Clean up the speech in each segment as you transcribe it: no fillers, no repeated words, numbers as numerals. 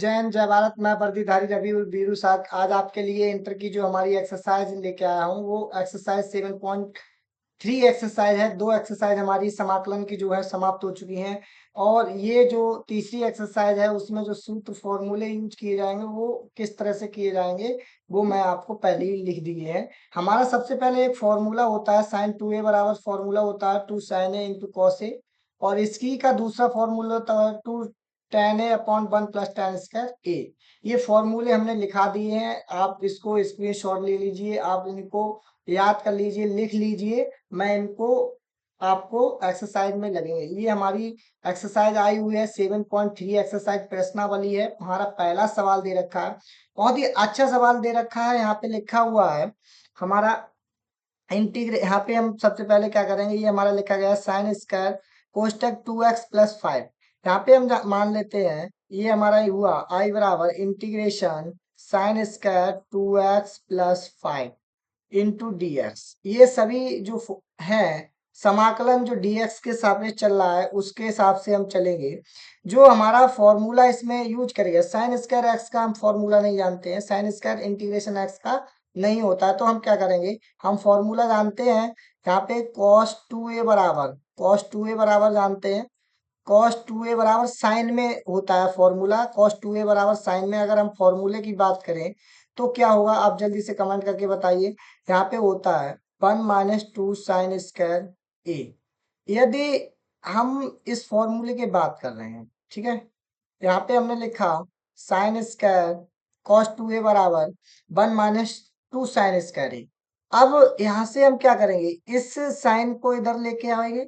जैन जय भारत। मैं वर्दीधारी रवि और वीरू साथ आज आपके लिए इंटर की जो हमारी एक्सरसाइज लेके आया हूँ वो एक्सरसाइज 7.3 एक्सरसाइज है। दो एक्सरसाइज हमारी समाकलन की जो है समाप्त हो चुकी हैं और ये जो तीसरी एक्सरसाइज है उसमें जो सूत्र फॉर्मूले यूज किए जाएंगे वो किस तरह से किए जाएंगे वो मैं आपको पहले ही लिख दिए हैं। हमारा सबसे पहले एक फॉर्मूला होता है साइन 2a बराबर फॉर्मूला होता है 2 sin a into cos A, और इसकी का दूसरा फॉर्मूला होता है 2 tan a upon 1 plus tan square a. ये फॉर्मूले हमने लिखा दिए हैं, आप इसको स्क्रीनशॉट ले लीजिए, आप इनको याद कर लीजिए, लिख लीजिए। मैं इनको आपको एक्सरसाइज में लगेंगे। ये हमारी एक्सरसाइज आई हुई है 7.3 एक्सरसाइज प्रश्नावली है। हमारा पहला सवाल दे रखा है, बहुत ही अच्छा सवाल दे रखा है। यहाँ पे लिखा हुआ है हमारा इंटीग्रे, यहाँ पे हम सबसे पहले क्या करेंगे, ये हमारा लिखा गया है साइन स्क्वायर कोष्टक 2x प्लस 5। यहाँ पे हम मान लेते हैं ये हमारा ही हुआ आई बराबर integration sine square 2x plus 5 into dx। ये सभी जो है समाकलन जो dx के सापेक्ष चल रहा है उसके हिसाब से हम चलेंगे। जो हमारा फॉर्मूला इसमें यूज करेगा साइन स्क्वायर एक्स का, हम फॉर्मूला नहीं जानते हैं, साइन स्क्वायर इंटीग्रेशन एक्स का नहीं होता है, तो हम क्या करेंगे, हम फॉर्मूला जानते हैं। यहाँ पे cos 2a बराबर जानते हैं। cos 2a बराबर साइन में होता है फॉर्मूला, cos 2a बराबर साइन में अगर हम फॉर्मूले की बात करें तो क्या होगा, आप जल्दी से कमेंट करके बताइए। यहाँ पे होता है 1 - 2 साइन स्क्वायर ए। यदि हम इस फॉर्मूले की बात कर रहे हैं, ठीक है, यहाँ पे हमने लिखा साइन स्क्वायर cos 2a बराबर 1 - 2 साइन स्क्वायर ए। अब यहाँ से हम क्या करेंगे, इस साइन को इधर लेके आएंगे,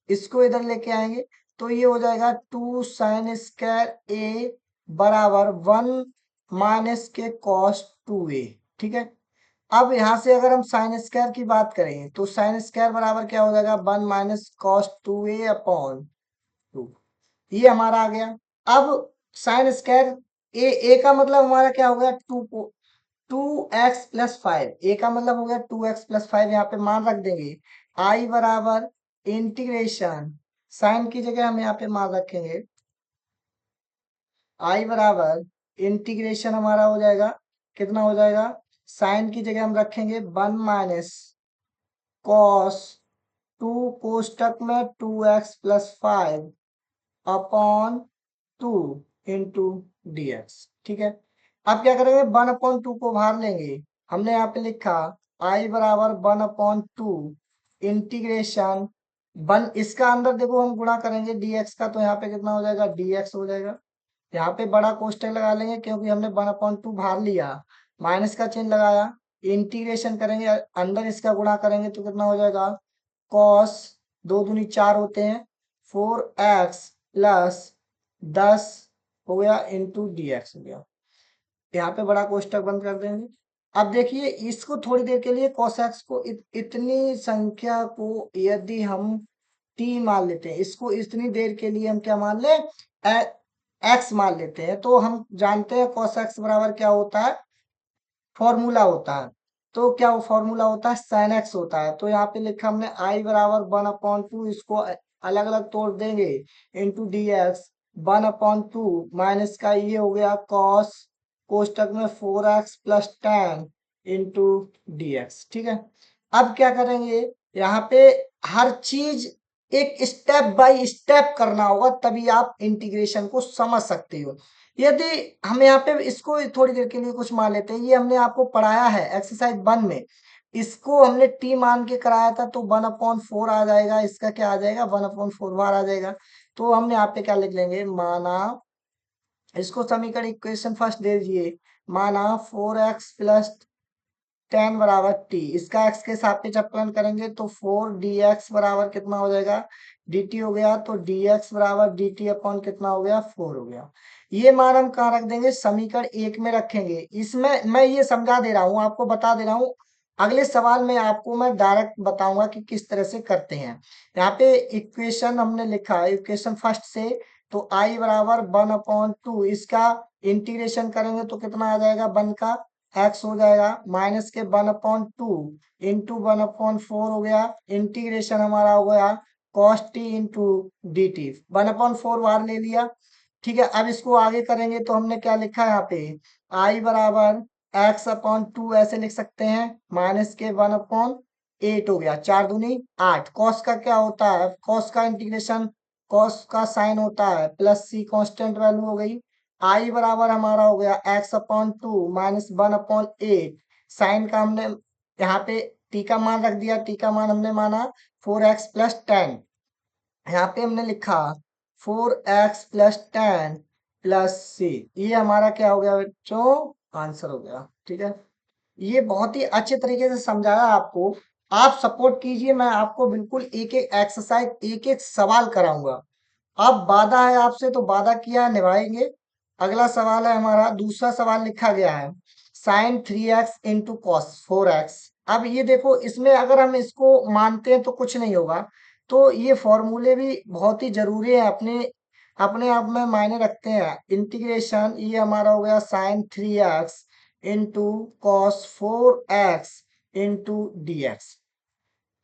इसको इधर लेके आएंगे, तो ये हो जाएगा 2 साइन स्क्वायर ए बराबर 1 माइनस के cos 2a। ठीक है, अब यहाँ से अगर हम साइन स्क्वायर की बात करें तो साइन स्क्वायर बराबर क्या हो जाएगा, 1 माइनस cos 2a अपॉन 2। ये हमारा आ गया। अब साइन स्क्वायर ए का मतलब हमारा क्या हो गया, 2x प्लस 5। ए का मतलब हो गया 2x प्लस 5। यहाँ पे मान रख देंगे आई बराबर इंटीग्रेशन, साइन की जगह हम यहाँ पे मान रखेंगे आई बराबर इंटीग्रेशन हमारा हो जाएगा, कितना हो जाएगा, साइन की जगह हम रखेंगे 1 माइनस कॉस 2 कोष्टक में 2x plus 5 upon 2 into dx। ठीक है, अब क्या करेंगे, 1/2 को बाहर लेंगे। हमने यहाँ पे लिखा आई बराबर 1/2 इंटीग्रेशन 1, इसका अंदर देखो हम गुणा करेंगे dx का, तो यहाँ पे कितना हो जाएगा, dx हो जाएगा। यहाँ पे बड़ा कोष्टक लगा लेंगे क्योंकि हमने 1/2 बाहर लिया, माइनस का चिन्ह लगाया, इंटीग्रेशन करेंगे, अंदर इसका गुणा करेंगे तो कितना हो जाएगा, कॉस 2 दूनी 4 होते हैं, 4x प्लस 10 हो गया इंटू dx हो गया। यहाँ पे बड़ा कोष्टक बंद कर देंगे। अब देखिए इसको थोड़ी देर के लिए cos x को इतनी संख्या को यदि हम t मान लेते हैं, इसको इतनी देर के लिए हम क्या मान ले, x मान लेते हैं, तो हम जानते हैं cos x बराबर क्या होता है, फॉर्मूला होता है। तो क्या वो फॉर्मूला होता है, साइन एक्स होता है। तो यहाँ पे लिखा हमने आई बराबर 1/2, इसको अलग अलग तोड़ देंगे इंटू dx 1/2 माइनस का ये हो गया कॉस कोष्टक में 4x प्लस 10 इंटू dx। ठीक है, अब क्या करेंगे, यहाँ पे हर चीज एक स्टेप बाय स्टेप करना होगा, तभी आप इंटीग्रेशन को समझ सकते हो। यदि हम यहाँ पे इसको थोड़ी देर के लिए कुछ मान लेते हैं, ये हमने आपको पढ़ाया है एक्सरसाइज 1 में, इसको हमने टी मान के कराया था, तो 1/4 आ जाएगा, इसका क्या आ जाएगा, 1/4 बार आ जाएगा। तो हमने यहाँ पे क्या लिख लेंगे, माना, इसको समीकरण इक्वेशन फर्स्ट दे दीजिए, माना 4x प्लस 10 बराबर टी, इसका x के सापेक्ष अपलन करेंगे तो 4 dx बराबर कितना हो जाएगा, dt हो गया, तो dx बराबर dt अपॉन कितना हो गया, 4 हो गया। ये मान हम कहाँ रख देंगे, समीकरण 1 में रखेंगे। इसमें मैं ये समझा दे रहा हूँ, आपको बता दे रहा हूँ, अगले सवाल में आपको मैं डायरेक्ट बताऊंगा कि किस तरह से करते हैं। यहाँ पे इक्वेशन हमने लिखा है इक्वेशन फर्स्ट से, तो आई बराबर 1/2, इसका इंटीग्रेशन करेंगे तो कितना आ जाएगा, 1 का x हो जाएगा, माइनस के 1/2 इंटू 1/4 हो गया, इंटीग्रेशन हमारा हो गया cos t into d T, 1/4 बाहर ले लिया, ठीक है, अब इसको आगे करेंगे तो हमने क्या लिखा है यहाँ पे, आई बराबर एक्स अपॉन टू ऐसे लिख सकते हैं, माइनस के 1/8 हो गया, 4 दूनी 8। कॉस का क्या होता है, कॉस का इंटीग्रेशन, कॉस का साइन होता है प्लस सी, कांस्टेंट वैल्यू हो गई। आई बराबर हमारा हो गया x upon two minus 1/8। Sine का हमने यहाँ पे टी का मान रख दिया, टी का मान हमने माना 4x + 10। यहाँ पे हमने लिखा 4x + 10 प्लस सी, ये हमारा क्या हो गया बच्चों, आंसर हो गया। ठीक है, ये बहुत ही अच्छे तरीके से समझाया आपको। आप सपोर्ट कीजिए, मैं आपको बिल्कुल एक एक एक्सरसाइज एक एक सवाल कराऊंगा। अब वादा है आपसे, तो वादा किया है, निभाएंगे। अगला सवाल है हमारा, दूसरा सवाल लिखा गया है sin 3x × cos 4x। अब ये देखो, इसमें अगर हम इसको मानते हैं तो कुछ नहीं होगा, तो ये फॉर्मूले भी बहुत ही जरूरी है, अपने अपने आप में मायने रखते हैं। इंटीग्रेशन, ये हमारा हो गया sin 3x × cos 4x × dx।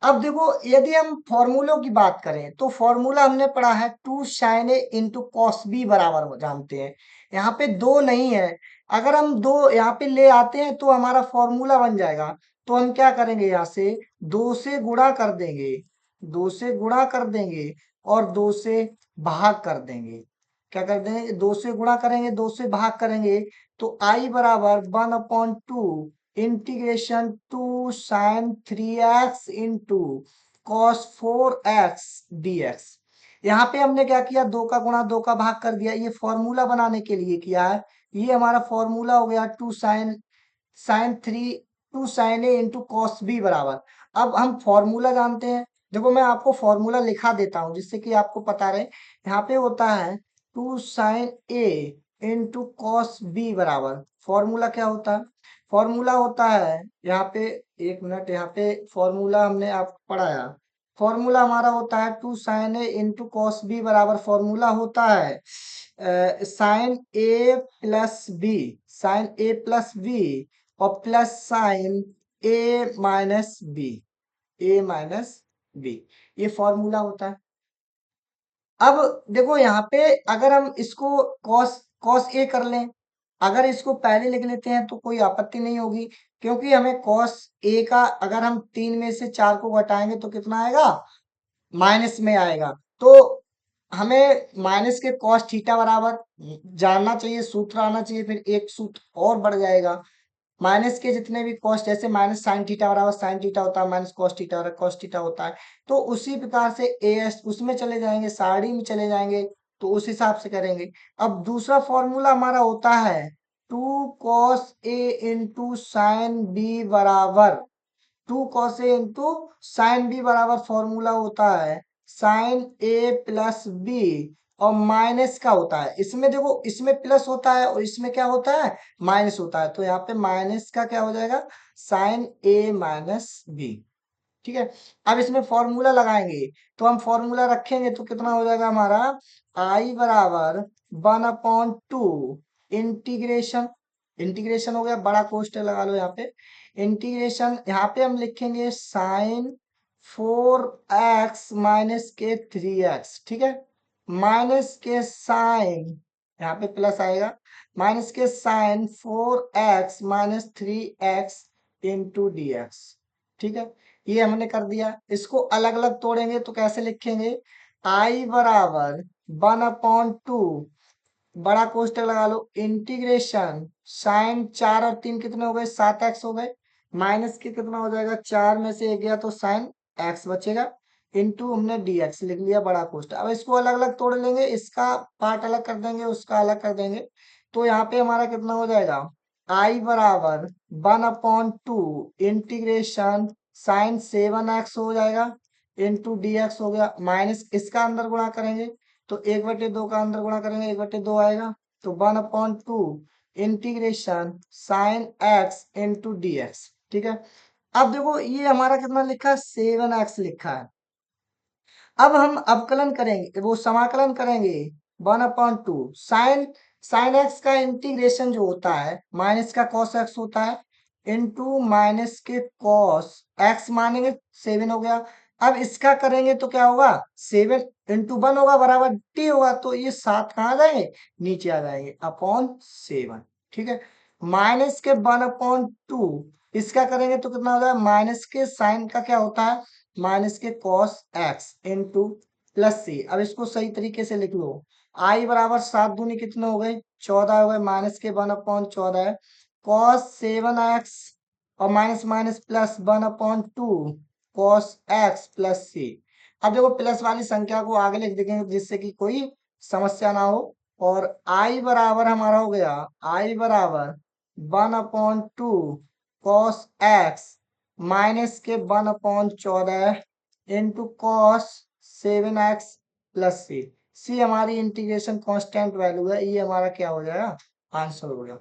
अब देखो, यदि हम फॉर्मूलों की बात करें तो फॉर्मूला हमने पढ़ा है 2 sin A × cos B बराबर हो, जानते हैं। यहाँ पे दो नहीं है, अगर हम दो यहाँ पे ले आते हैं तो हमारा फॉर्मूला बन जाएगा। तो हम क्या करेंगे, यहाँ से 2 से गुणा कर देंगे, 2 से गुणा कर देंगे और 2 से भाग कर देंगे। क्या कर देंगे, 2 से गुणा करेंगे, 2 से भाग करेंगे, तो आई बराबर 1/2 integration 2 sin 3x × cos 4x dx। यहाँ पे हमने क्या किया, 2 का गुणा 2 का भाग कर दिया, ये फॉर्मूला बनाने के लिए किया है। ये हमारा फॉर्मूला हो गया 2 sin A × cos B बराबर। अब हम फॉर्मूला जानते हैं, देखो मैं आपको फॉर्मूला लिखा देता हूं जिससे कि आपको पता रहे। यहाँ पे होता है 2 sin A × cos B बराबर, फॉर्मूला क्या होता है, फॉर्मूला होता है यहाँ पे, एक मिनट, यहाँ पे फॉर्मूला हमने आपको पढ़ाया। फॉर्मूला हमारा होता है 2 sin A × cos B बराबर, फॉर्मूला होता है sin A + B, sin A + B और plus sin A - B, A - B, ये फॉर्मूला होता है। अब देखो यहाँ पे, अगर हम इसको cos cos A कर लें, अगर इसको पहले लिख लेते हैं तो कोई आपत्ति नहीं होगी, क्योंकि हमें cos A का, अगर हम 3 में से 4 को घटाएंगे तो कितना आएगा, माइनस में आएगा। तो हमें माइनस के cos थीटा बराबर जानना चाहिए, सूत्र आना चाहिए, फिर एक सूत्र और बढ़ जाएगा। माइनस के जितने भी कॉस्ट, जैसे माइनस साइन थीटा बराबर साइन थीटा होता है, माइनस कॉस थीटा बराबर कॉस थीटा होता है, तो उसी प्रकार से एएस उसमें चले जाएंगे, सारणी में चले जाएंगे, तो उस हिसाब से करेंगे। अब दूसरा फॉर्मूला हमारा होता है 2 cos A × sin B बराबर, 2 cos A × sin B बराबर फॉर्मूला होता है sin A + B और माइनस का होता है। इसमें देखो, इसमें प्लस होता है और इसमें क्या होता है, माइनस होता है, तो यहाँ पे माइनस का क्या हो जाएगा, sin A - B। ठीक है, अब इसमें फॉर्मूला लगाएंगे, तो हम फॉर्मूला रखेंगे तो कितना हो जाएगा हमारा, आई बराबर 1/2 इंटीग्रेशन, इंटीग्रेशन हो गया, बड़ा कोष्टक लगा लो यहाँ पे, इंटीग्रेशन, यहाँ पे हम लिखेंगे sin 4x - 3x। ठीक है, माइनस के साइन, यहाँ पे प्लस आएगा, माइनस के sin 4x - 3x × dx। ठीक है, ये हमने कर दिया। इसको अलग अलग तोड़ेंगे तो कैसे लिखेंगे, आई बराबर 1/2, बड़ा कोष्टक लगा लो, इंटीग्रेशन sin 4 और 3 कितने हो गए, 7x हो गए, माइनस के कितना हो जाएगा, 4 में से 1 गया तो sin x बचेगा, इंटू हमने dx लिख लिया, बड़ा कोष्टक। अब इसको अलग अलग तोड़ लेंगे, इसका पार्ट अलग कर देंगे, उसका अलग कर देंगे, तो यहाँ पे हमारा कितना हो जाएगा, आई बराबर 1/2 इंटीग्रेशन sin 7x हो जाएगा, इंटू dx हो गया, माइनस इसका अंदर गुणा करेंगे तो 1/2 का अंदर गुणा करेंगे, 1/2 आएगा, तो 1/2 इंटीग्रेशन sin x × dx। ठीक है, अब देखो ये हमारा कितना लिखा है, 7x लिखा है। अब हम अवकलन करेंगे, वो समाकलन करेंगे 1/2 साइन एक्स का इंटीग्रेशन जो होता है, माइनस का कॉस एक्स होता है, इंटू माइनस के कॉस एक्स मानेंगे 7 हो गया, अब इसका करेंगे तो क्या होगा, 7 × 1 होगा बराबर टी होगा, तो ये 7 कहाँ आ जाएंगे, नीचे आ जाएंगे अपॉन 7। ठीक है, -1/2 इसका करेंगे तो कितना हो जाएगा, माइनस के साइन का क्या होता है, माइनस के cos x into plus c. अब इसको सही तरीके से लिख लो, आई बराबर 7 दूनी कितने हो गए, 14 हो गए, -1/14 है, कॉस 7x और minus minus plus 1/2 cos x plus c. अब देखो प्लस वाली संख्या को आगे लिख देंगे जिससे कि कोई समस्या ना हो। और आई बराबर हमारा हो गया, आई बराबर 1/2 कॉस एक्स माइनस के 1/14 इंटू कॉस 7x प्लस सी। सी हमारी इंटीग्रेशन कांस्टेंट वैल्यू है, ये हमारा क्या हो जाएगा, आंसर हो गया।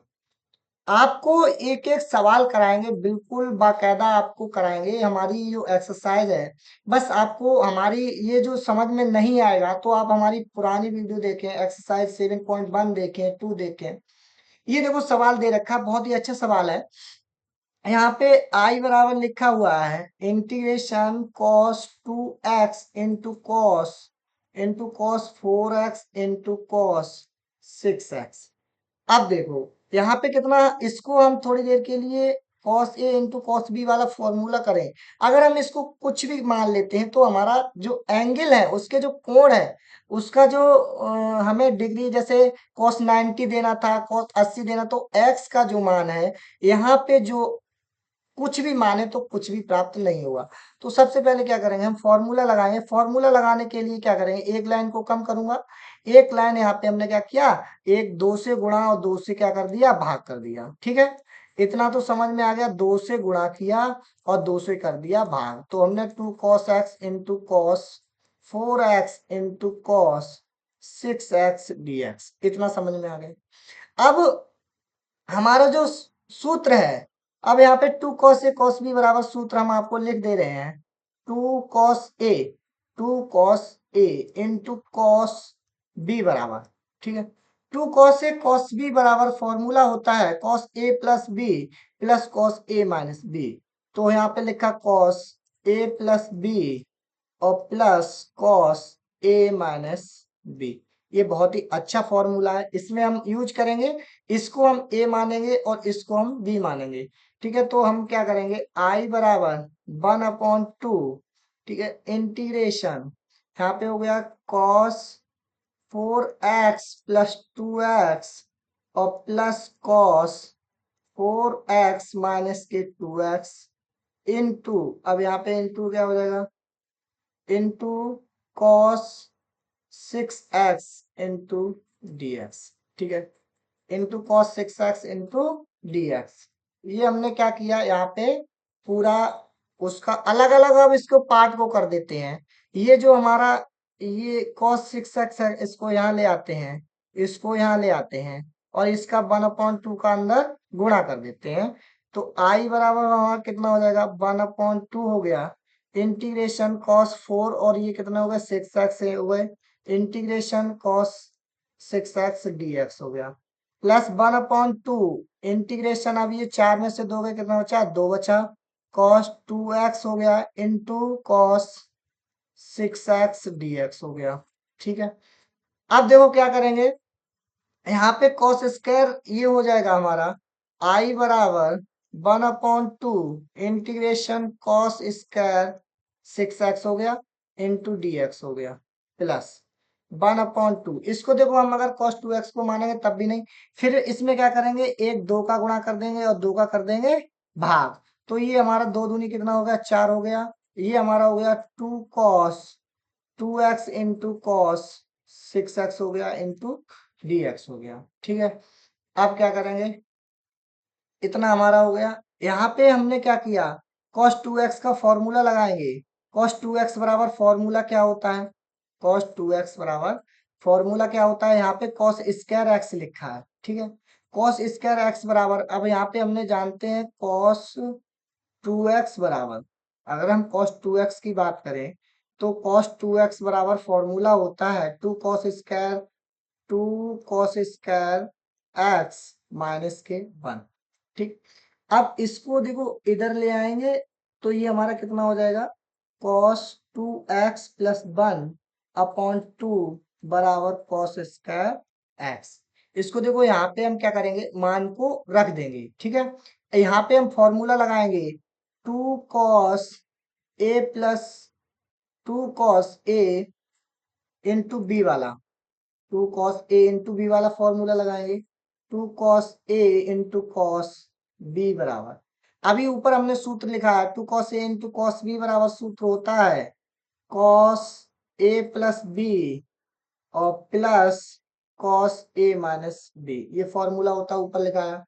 आपको एक एक सवाल कराएंगे, बिल्कुल बाकायदा आपको कराएंगे, हमारी जो एक्सरसाइज है। बस आपको हमारी ये जो समझ में नहीं आएगा तो आप हमारी पुरानी वीडियो देखें, एक्सरसाइज 7.1 देखें, 2 देखें। ये देखो सवाल दे रखा है, बहुत ही अच्छा सवाल है। यहाँ पे आई बराबर लिखा हुआ है integration cos 2x into cos 4x into cos 6x। अब देखो यहाँ पे कितना, इसको हम थोड़ी देर के लिए cos a into cos B वाला फॉर्मूला करें। अगर हम इसको कुछ भी मान लेते हैं तो हमारा जो एंगल है, उसके जो कोण है, उसका जो हमें डिग्री, जैसे cos 90 देना था, cos 80 देना, तो x का जो मान है यहाँ पे जो कुछ भी माने तो कुछ भी प्राप्त नहीं होगा। तो सबसे पहले क्या करेंगे, हम फॉर्मूला लगाएंगे। फॉर्मूला लगाने के लिए क्या करेंगे, एक लाइन को कम करूंगा, एक लाइन यहाँ पे हमने क्या किया, एक 2 से गुणा और 2 से क्या कर दिया, भाग कर दिया। ठीक है, इतना तो समझ में आ गया, 2 से गुणा किया और 2 से कर दिया भाग, तो हमने 2 cos x into cos 4x into cos 6x dx, इतना समझ में आ गया। अब हमारा जो सूत्र है, अब यहाँ पे 2 cos a cos b बराबर सूत्र हम आपको लिख दे रहे हैं, 2 cos a into cos b बराबर, ठीक है, 2 cos a cos b बराबर फॉर्मूला होता है cos a plus b plus cos a minus b। तो यहाँ पे लिखा cos a प्लस b और plus cos A minus B. ये बहुत ही अच्छा फॉर्मूला है, इसमें हम यूज करेंगे, इसको हम ए मानेंगे और इसको हम बी मानेंगे। ठीक है, तो हम क्या करेंगे, आई बराबर 1/2, ठीक है, इंटीग्रेशन यहाँ पे हो गया कॉस 4x प्लस 2x और प्लस कॉस 4x माइनस के 2x इंटू, अब यहाँ पे इंटू क्या हो जाएगा, into cos 6x into dx। ठीक है, into cos 6x into dx। ये हमने क्या किया, यहाँ पे पूरा उसका अलग अलग, अब इसको पार्ट को कर देते हैं। ये जो हमारा ये cos 6x है, इसको यहाँ ले आते हैं, इसको यहाँ ले आते हैं और इसका 1/2 का अंदर गुणा कर देते हैं। तो आई बराबर हमारा कितना हो जाएगा, 1/2 हो गया, इंटीग्रेशन cos 4 और ये कितना हो गया, 6x हो गए, इंटीग्रेशन cos 6x dx हो गया, प्लस 1/2 इंटीग्रेशन, अब ये 4 में से 2 गए, कितना बचा, 2 बचा, cos 2x हो गया इंटू cos 6x dx हो गया। ठीक है, अब देखो क्या करेंगे, यहाँ पे cos स्क्वायर ये हो जाएगा हमारा, आई बराबर 1/2 इंटीग्रेशन cos स्क्वायर 6x हो गया इंटू dx हो गया, प्लस 1/2, इसको देखो हम अगर cos 2x को मानेंगे तब भी नहीं, फिर इसमें क्या करेंगे, एक 2 का गुणा कर देंगे और 2 का कर देंगे भाग, तो ये हमारा 2 दूनी कितना हो गया, 4 हो गया, ये हमारा हो गया 2 cos 2x into cos 6x हो गया इंटू dx हो गया। ठीक है, अब क्या करेंगे, इतना हमारा हो गया। यहाँ पे हमने क्या किया, cos 2x का फॉर्मूला लगाएंगे, cos 2x बराबर फॉर्मूला क्या होता है, cos 2x बराबर फॉर्मूला क्या होता है, यहाँ पे cos स्क्वायर x लिखा है। ठीक है, cos स्क्वायर x बराबर, अब यहाँ पे हमने जानते हैं cos 2x बराबर, अगर हम cos 2x की बात करें तो cos 2x बराबर फॉर्मूला होता है 2 cos स्क्वायर x माइनस के 1। ठीक, अब इसको देखो इधर ले आएंगे तो ये हमारा कितना हो जाएगा, cos 2x प्लस 1/2 बराबर कॉस स्क्वायर एक्स। इसको देखो यहाँ पे हम क्या करेंगे, मान को रख देंगे, ठीक है। यहाँ पे हम फॉर्मूला लगाएंगे 2 cos A इंटू बी वाला, 2 cos A इंटू बी वाला फॉर्मूला लगाएंगे। 2 cos A into cos B बराबर, अभी ऊपर हमने सूत्र लिखा है 2 cos A into cos B बराबर सूत्र होता है cos A+B और प्लस cos A-B, ये फॉर्मूला होता है, ऊपर लिखा है।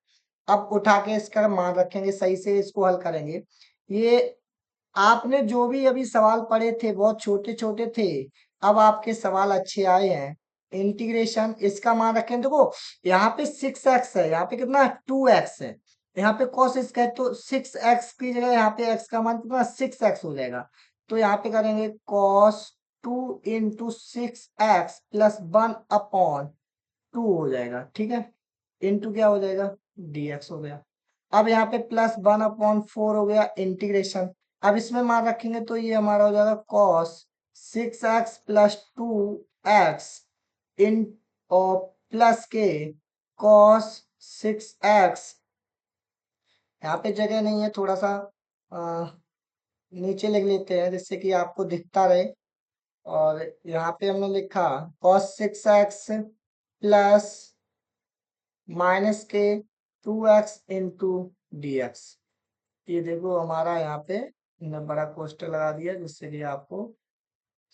अब उठा के इसका मान रखेंगे, सही से इसको हल करेंगे। ये आपने जो भी अभी सवाल पढ़े थे बहुत छोटे छोटे थे, अब आपके सवाल अच्छे आए हैं। इंटीग्रेशन इसका मान रखें, देखो यहाँ पे 6x है, यहाँ पे कितना 2x है, यहाँ पे cos इसका है, तो 6x की जगह यहाँ पे x का मान कितना 6x हो जाएगा। तो यहाँ पे करेंगे cos 2 × 6x + 1/2 हो जाएगा, ठीक है। इंटू क्या हो जाएगा, dx हो गया। अब यहाँ पे +1/4 हो गया इंटीग्रेशन। अब इसमें मान रखेंगे तो ये हमारा हो जाएगा cos 6x + 2x इन और प्लस के cos 6x, यहाँ पे जगह नहीं है, थोड़ा सा नीचे लिख लेते हैं जिससे कि आपको दिखता रहे। और यहाँ पे हमने लिखा cos 6x प्लस माइनस के 2x इंटू dx। ये देखो हमारा यहाँ पे हमने बड़ा कोष्टक लगा दिया जिससे कि आपको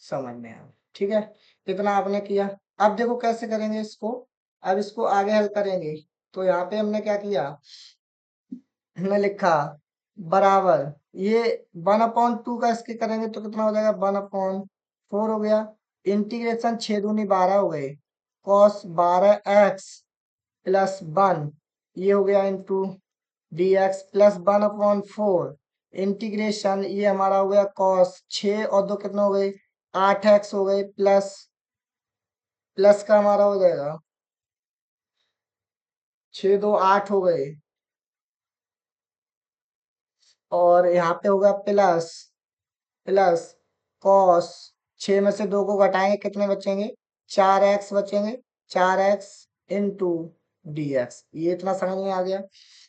समझ में आए, ठीक है। इतना आपने किया। अब देखो कैसे करेंगे इसको, अब इसको आगे हल करेंगे। तो यहाँ पे हमने क्या किया, हमने लिखा बराबर ये 1/2 का इसके करेंगे तो कितना हो जाएगा 1/4 हो गया। इंटीग्रेशन 6 दूनी 12 हो गए, cos 12x + 1 ये हो गया इंटू dx प्लस 1/4 इंटीग्रेशन ये हमारा हो गया cos 6 और 2 कितना हो गए 8x हो गए, प्लस प्लस का हमारा हो जाएगा 6 2 8 हो गए, और यहाँ पे होगा प्लस प्लस कॉस 6 में से 2 को घटाएंगे कितने बचेंगे 4x बचेंगे, 4x इंटू dx। ये इतना समझ में आ गया।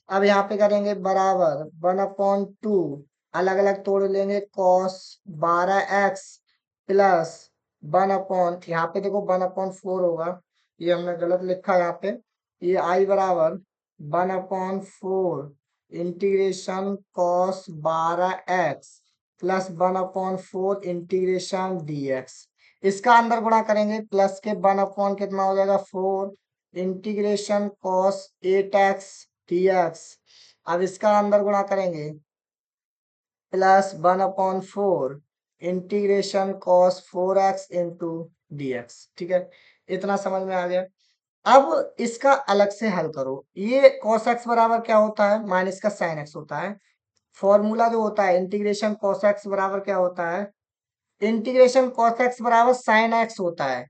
अब यहाँ पे करेंगे बराबर 1/2 अलग अलग तोड़ लेंगे cos 12x प्लस 1 यहाँ पे देखो 1/4 होगा, ये हमने गलत लिखा है यहाँ पे। ये आई बराबर 1/4 integration cos 12x plus 1/4 integration dx। इसका अंदर गुणा करेंगे, प्लस के 1 कितना हो जाएगा 4 इंटीग्रेशन cos 8x dx। अब इसका अंदर गुणा करेंगे, plus 1/4 integration cos 4x into dx, ठीक है। इतना समझ में आ गया। अब इसका अलग से हल करो। ये cos x बराबर क्या होता है, माइनस का sin x होता है। फॉर्मूला जो होता है इंटीग्रेशन cos x बराबर क्या होता है, इंटीग्रेशन cos x बराबर sin x होता है,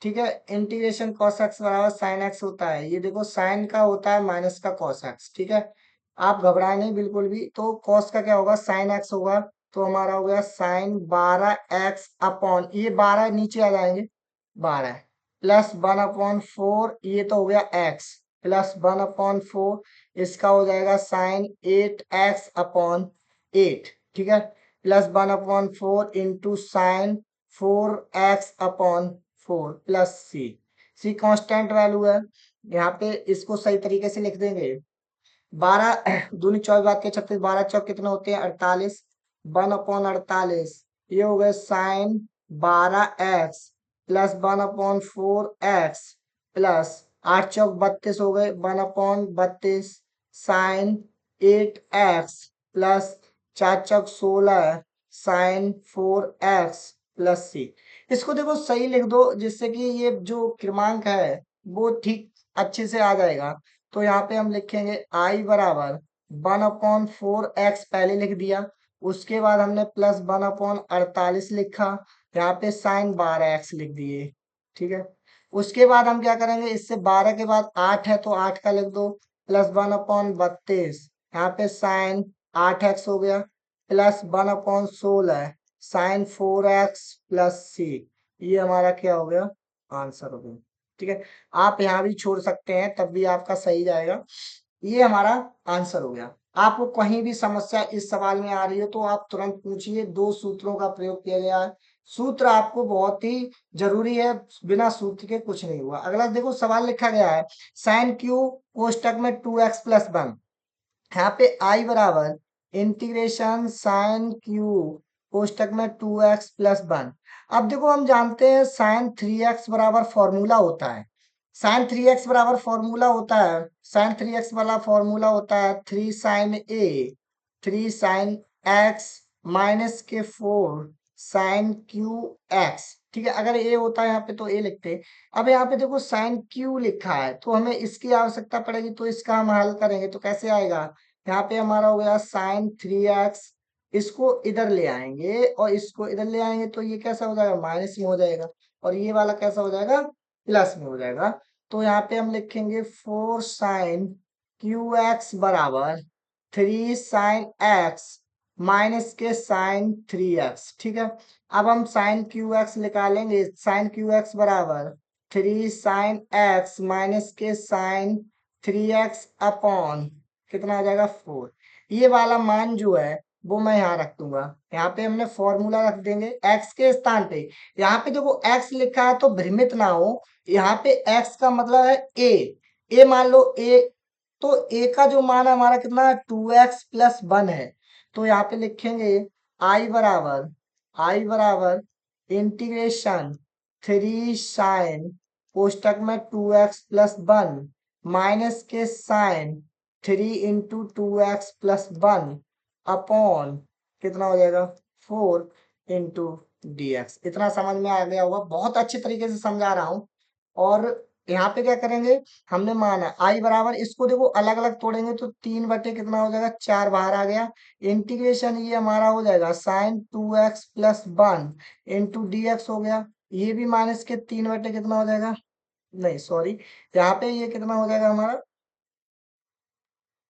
ठीक है। इंटीग्रेशन cos x बराबर sin x होता है। ये देखो sin का होता है माइनस का cos x, ठीक है। आप घबराए नहीं बिल्कुल भी। तो cos का क्या होगा sin x होगा, तो हमारा हो गया sin 12x अपॉन ये 12 नीचे आ जाएंगे 12 प्लस 1/4 ये तो हो गया x प्लस 1/4 इसका हो जाएगा sin 8x अपॉन 8, ठीक है। Plus 1/4 into sine 4x upon 4 plus c constant value है। यहाँ पे इसको सही तरीके से लिख देंगे 12 दूनी 24 बात के 36 12 चौक कितने होते हैं 48 1/48 ये हो गए sign 12x plus 1/4x plus 8 चौक 32 हो गए 1/32 साइन 8x प्लस 4 चौक 16 साइन 4x प्लस सी। इसको देखो सही लिख दो जिससे कि ये जो क्रमांक है वो ठीक अच्छे से आ जाएगा। तो यहाँ पे हम लिखेंगे i बराबर 1/4x पहले लिख दिया, उसके बाद हमने प्लस 1/48 लिखा, यहाँ पे साइन 12x लिख दिए, ठीक है। उसके बाद हम क्या करेंगे, इससे 12 के बाद 8 है तो 8 का लिख दो, प्लस 1/32 यहाँ पे साइन 8x हो गया, plus 1/16 sign 4x plus c. ये हमारा क्या हो गया, आंसर हो गया। ठीक है, आप यहाँ भी छोड़ सकते हैं तब भी आपका सही जाएगा। ये हमारा आंसर हो गया। आपको कहीं भी समस्या इस सवाल में आ रही हो तो आप तुरंत पूछिए। दो सूत्रों का प्रयोग किया गया है। सूत्र आपको बहुत ही जरूरी है, बिना सूत्र के कुछ नहीं हुआ। अगला देखो सवाल लिखा गया है, साइन क्यू कोष्टक में 2x+1। यहाँ पे आई बराबर इंटीग्रेशन साइन क्यू कोष्टक में 2x+1। अब देखो हम जानते हैं साइन 3x बराबर फॉर्मूला होता है। साइन 3x बराबर फॉर्मूला होता है, साइन 3x वाला फॉर्मूला होता है 3 sin x माइनस के 4 sin क्यू x। ठीक है, अगर ए होता है यहाँ पे तो ए लिखते। अब यहाँ पे देखो साइन क्यू लिखा है तो हमें इसकी आवश्यकता पड़ेगी, तो इसका हम हल करेंगे तो कैसे आएगा। यहाँ पे हमारा हो गया साइन 3x, इसको इधर ले आएंगे और इसको इधर ले आएंगे तो ये कैसा हो जाएगा, माइनस में हो जाएगा। और ये वाला कैसा हो जाएगा, प्लस में हो जाएगा। तो यहाँ पे हम लिखेंगे 4 sin क्यू x बराबर 3 sin x माइनस के sin 3x। ठीक है, अब हम sin क्यू x निकालेंगे। sin क्यू x बराबर 3 sin x माइनस के sin 3x अपॉन कितना आ जाएगा 4। ये वाला मान जो है वो मैं यहाँ रख दूंगा। यहाँ पे हमने फॉर्मूला रख देंगे x के स्थान पे। यहाँ पे देखो x लिखा है तो भ्रमित ना हो, यहाँ पे x का मतलब है a मान लो a। तो a का जो मान है हमारा कितना है, 2x+1 है। तो यहाँ पे लिखेंगे I बराबर इंटीग्रेशन 3 sin कोष्टक में 2x+1 माइनस के sin 3 × 2x+1 अपॉन कितना हो जाएगा 4 × dx। इतना समझ में आ गया होगा, बहुत अच्छे तरीके से समझा रहा हूं। और यहाँ पे क्या करेंगे, हमने माना आई बराबर, इसको देखो अलग अलग तोड़ेंगे तो 3 बटे कितना हो जाएगा 4 बाहर आ गया। इंटीग्रेशन ये हमारा हो जाएगा sin 2x+1 इंटू dx हो गया। ये भी माइनस के 3 बटे कितना हो जाएगा, नहीं सॉरी, यहाँ पे ये कितना हो जाएगा हमारा,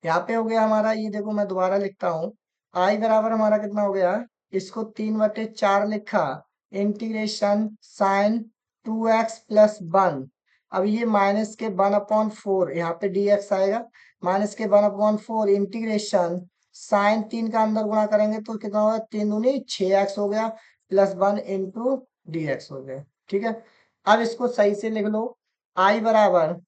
यहाँ पे हो गया हमारा, ये देखो मैं दोबारा लिखता हूँ। आई बराबर हमारा कितना हो गया, इसको 3/4 लिखा, इंटीग्रेशन sin 2x+1। अब ये माइनस के 1/4, यहाँ पे dx आएगा, माइनस के 1/4 इंटीग्रेशन sin 3 का अंदर गुणा करेंगे तो कितना होगा, 3 दूनी 6x हो गया, +1 इंटू dx हो गया। ठीक है, अब इसको सही से लिख लो। आई बराबर,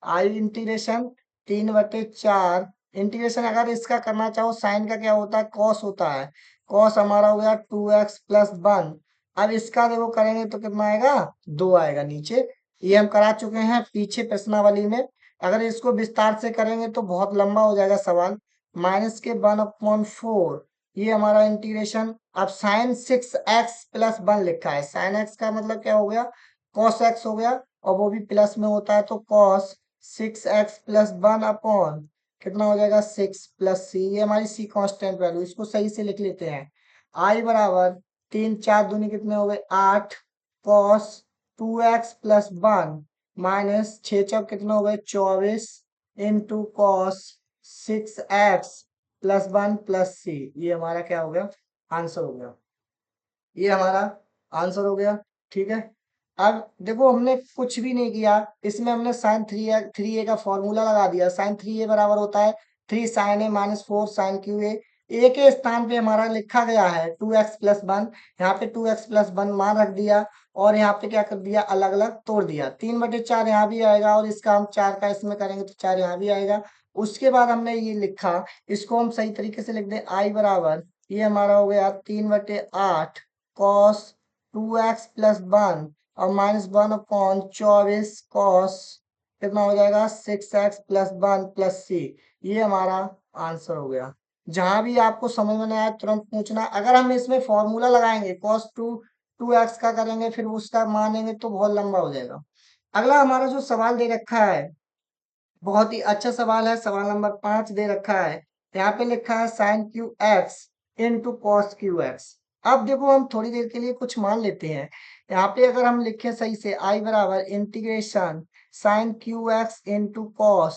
आई इंटीग्रेशन 3/4 इंटीग्रेशन, अगर इसका करना चाहो साइन का क्या होता है, कॉस होता है। कॉस हमारा हो गया 2x+1। अब इसका देखो करेंगे तो कितना आएगा, 2 आएगा नीचे। ये हम करा चुके हैं पीछे प्रश्नावली में। अगर इसको विस्तार से करेंगे तो बहुत लंबा हो जाएगा सवाल। माइनस के 1/4 ये हमारा इंटीग्रेशन। अब sin 6x+1 लिखा है, sin x का मतलब क्या हो गया, cos x हो गया, और वो भी प्लस में होता है तो cos 6x+1 अपॉन कितना हो जाएगा 6 + c। ये हमारी c कांस्टेंट वैल्यू, इसको सही से लिख लेते हैं। i बराबर 3 × 4 = कितने हो गए 8 cos 2x+1 माइनस 6 × 4 कितने हो गए 24 इंटू cos 6x+1 + c। ये हमारा क्या हो गया, आंसर हो गया। ये हमारा आंसर हो गया। ठीक है, अब देखो हमने कुछ भी नहीं किया, इसमें हमने sin 3a का फॉर्मूला लगा दिया। sin 3a बराबर होता है 3 sin a minus 4 sin Q A के स्थान पे हमारा लिखा गया है 2x+1। यहाँ पे 2x+1 मान रख दिया और यहाँ पे क्या कर दिया, अलग अलग तोड़ दिया। 3/4 यहाँ भी आएगा और इसका हम 4 का इसमें करेंगे तो 4 यहाँ भी आएगा। उसके बाद हमने ये लिखा, इसको हम सही तरीके से लिख दें। आई बराबर ये हमारा हो गया 3/8 cos 2x+1 और -1/24 cos कितना हो जाएगा 6x+1 + c। ये हमारा आंसर हो गया। जहां भी आपको समझ में नहीं आया तुरंत पूछना। अगर हम इसमें फॉर्मूला लगाएंगे cos 2x का करेंगे फिर उसका मानेंगे तो बहुत लंबा हो जाएगा। अगला हमारा जो सवाल दे रखा है बहुत ही अच्छा सवाल है, सवाल नंबर 5 दे रखा है। यहाँ पे लिखा है sin 2x into cos 2x। अब देखो हम थोड़ी देर के लिए कुछ मान लेते हैं। यहाँ पे अगर हम लिखें सही से, आई बराबर integration sin 2x into cos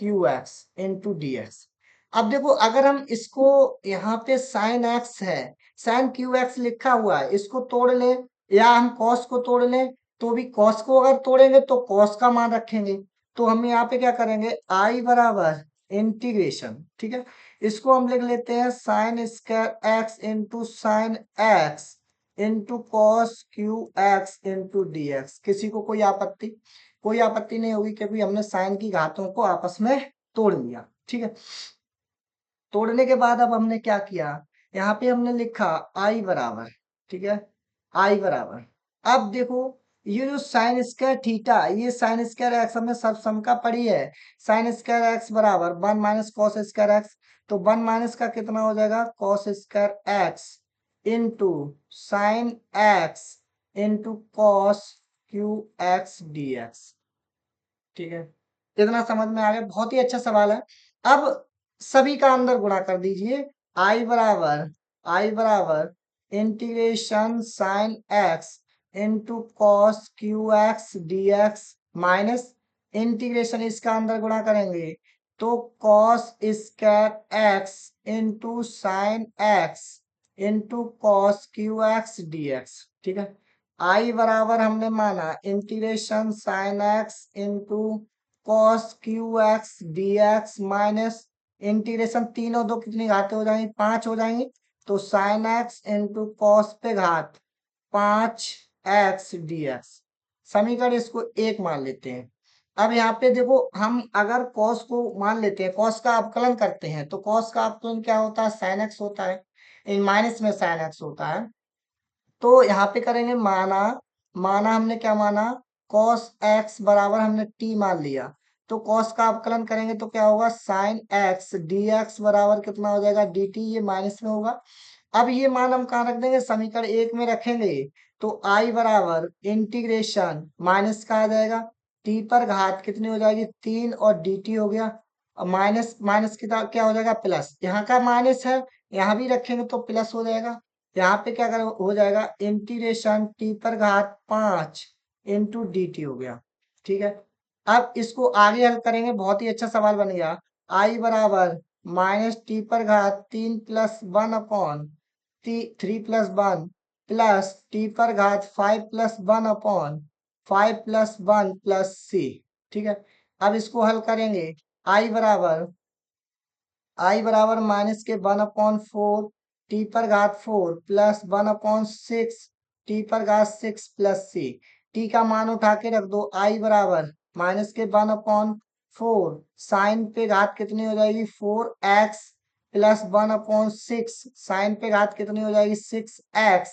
2x into dx। अब देखो अगर हम इसको यहाँ पे साइन एक्स है, साइन क्यू एक्स लिखा हुआ है, इसको तोड़ ले या हम कॉस को तोड़ लें, तो भी कॉस को अगर तोड़ेंगे तो कॉस का मान रखेंगे। तो हम यहाँ पे क्या करेंगे, आई बराबर इंटीग्रेशन, ठीक है, इसको हम लिख लेते हैं sine square x into sine x into cos Q x into d x. किसी को कोई आपत्ति? कोई आपत्ति नहीं होगी क्योंकि हमने साइन की घातों को आपस में तोड़ लिया, ठीक है। तोड़ने के बाद अब हमने क्या किया, यहाँ पे हमने लिखा आई बराबर, ठीक है, आई बराबर। अब देखो ये जो साइन स्क्वायर थीटा, ये साइन स्क्वायर एक्स हमें सब सम का पड़ी है। साइन स्क्वायर एक्स बराबर 1 माइनस कॉस स्क्वायर एक्स, तो 1 माइनस का कितना हो जाएगा, cos square x into sine x into cos Q x d x, ठीक है। इतना समझ में आ गया, बहुत ही अच्छा सवाल है। अब सभी का अंदर गुणा कर दीजिए, आई बराबर integration sine x into cos Q x d x minus integration इसका अंदर गुणा करेंगे तो cos square x into sine x into cos Q x d x, ठीक है। आई बराबर हमने माना integration sine x into cos Q x d x minus integration 3 और 2 कितनी घातें हो जाएंगी, 5 हो जाएंगी, तो साइन एक्स इंटू कॉस पे घात 5 एक्स डी एक्स। समीकरण इसको 1 मान लेते हैं। अब यहाँ पे देखो हम अगर कॉस को मान लेते हैं, कॉस का अवकलन करते हैं, तो कॉस का अवकलन क्या होता है, साइन एक्स होता है, इन माइनस में साइन एक्स होता है। तो यहाँ पे करेंगे माना, माना हमने क्या माना, cos x बराबर हमने t मान लिया, तो cos का अवकलन करेंगे तो क्या होगा, साइन x dx बराबर कितना हो जाएगा, dt, ये माइनस में होगा। अब ये मान हम कहाँ रख देंगे, समीकरण 1 में रखेंगे, तो i बराबर इंटीग्रेशन माइनस का आ जाएगा, t पर घात कितनी हो जाएगी, 3 और dt हो गया, और माइनस माइनस की क्या हो जाएगा, प्लस, यहाँ का माइनस है, यहाँ भी रखेंगे तो प्लस हो जाएगा। यहाँ पे क्या कर हो जाएगा, इंटीग्रेशन टी पर घात 5 इंटू डी टी हो गया, ठीक है। अब इसको आगे हल करेंगे, बहुत ही अच्छा सवाल बन गया। आई बराबर माइनस टी पर घात 3 plus 1 upon 3 plus 1 plus T पर घात 5 प्लस 1 अपॉन 5 प्लस 1 प्लस सी, ठीक है। अब इसको हल करेंगे, आई बराबर माइनस के 1/4 टी पर घात 4 प्लस 1/6 टी पर घात 6 प्लस सी। टी का मान उठा के रख दो, आई बराबर माइनस के 1/4 साइन पे घात कितनी हो जाएगी, 4x प्लस 1/6 साइन पे घात कितनी हो जाएगी, 6x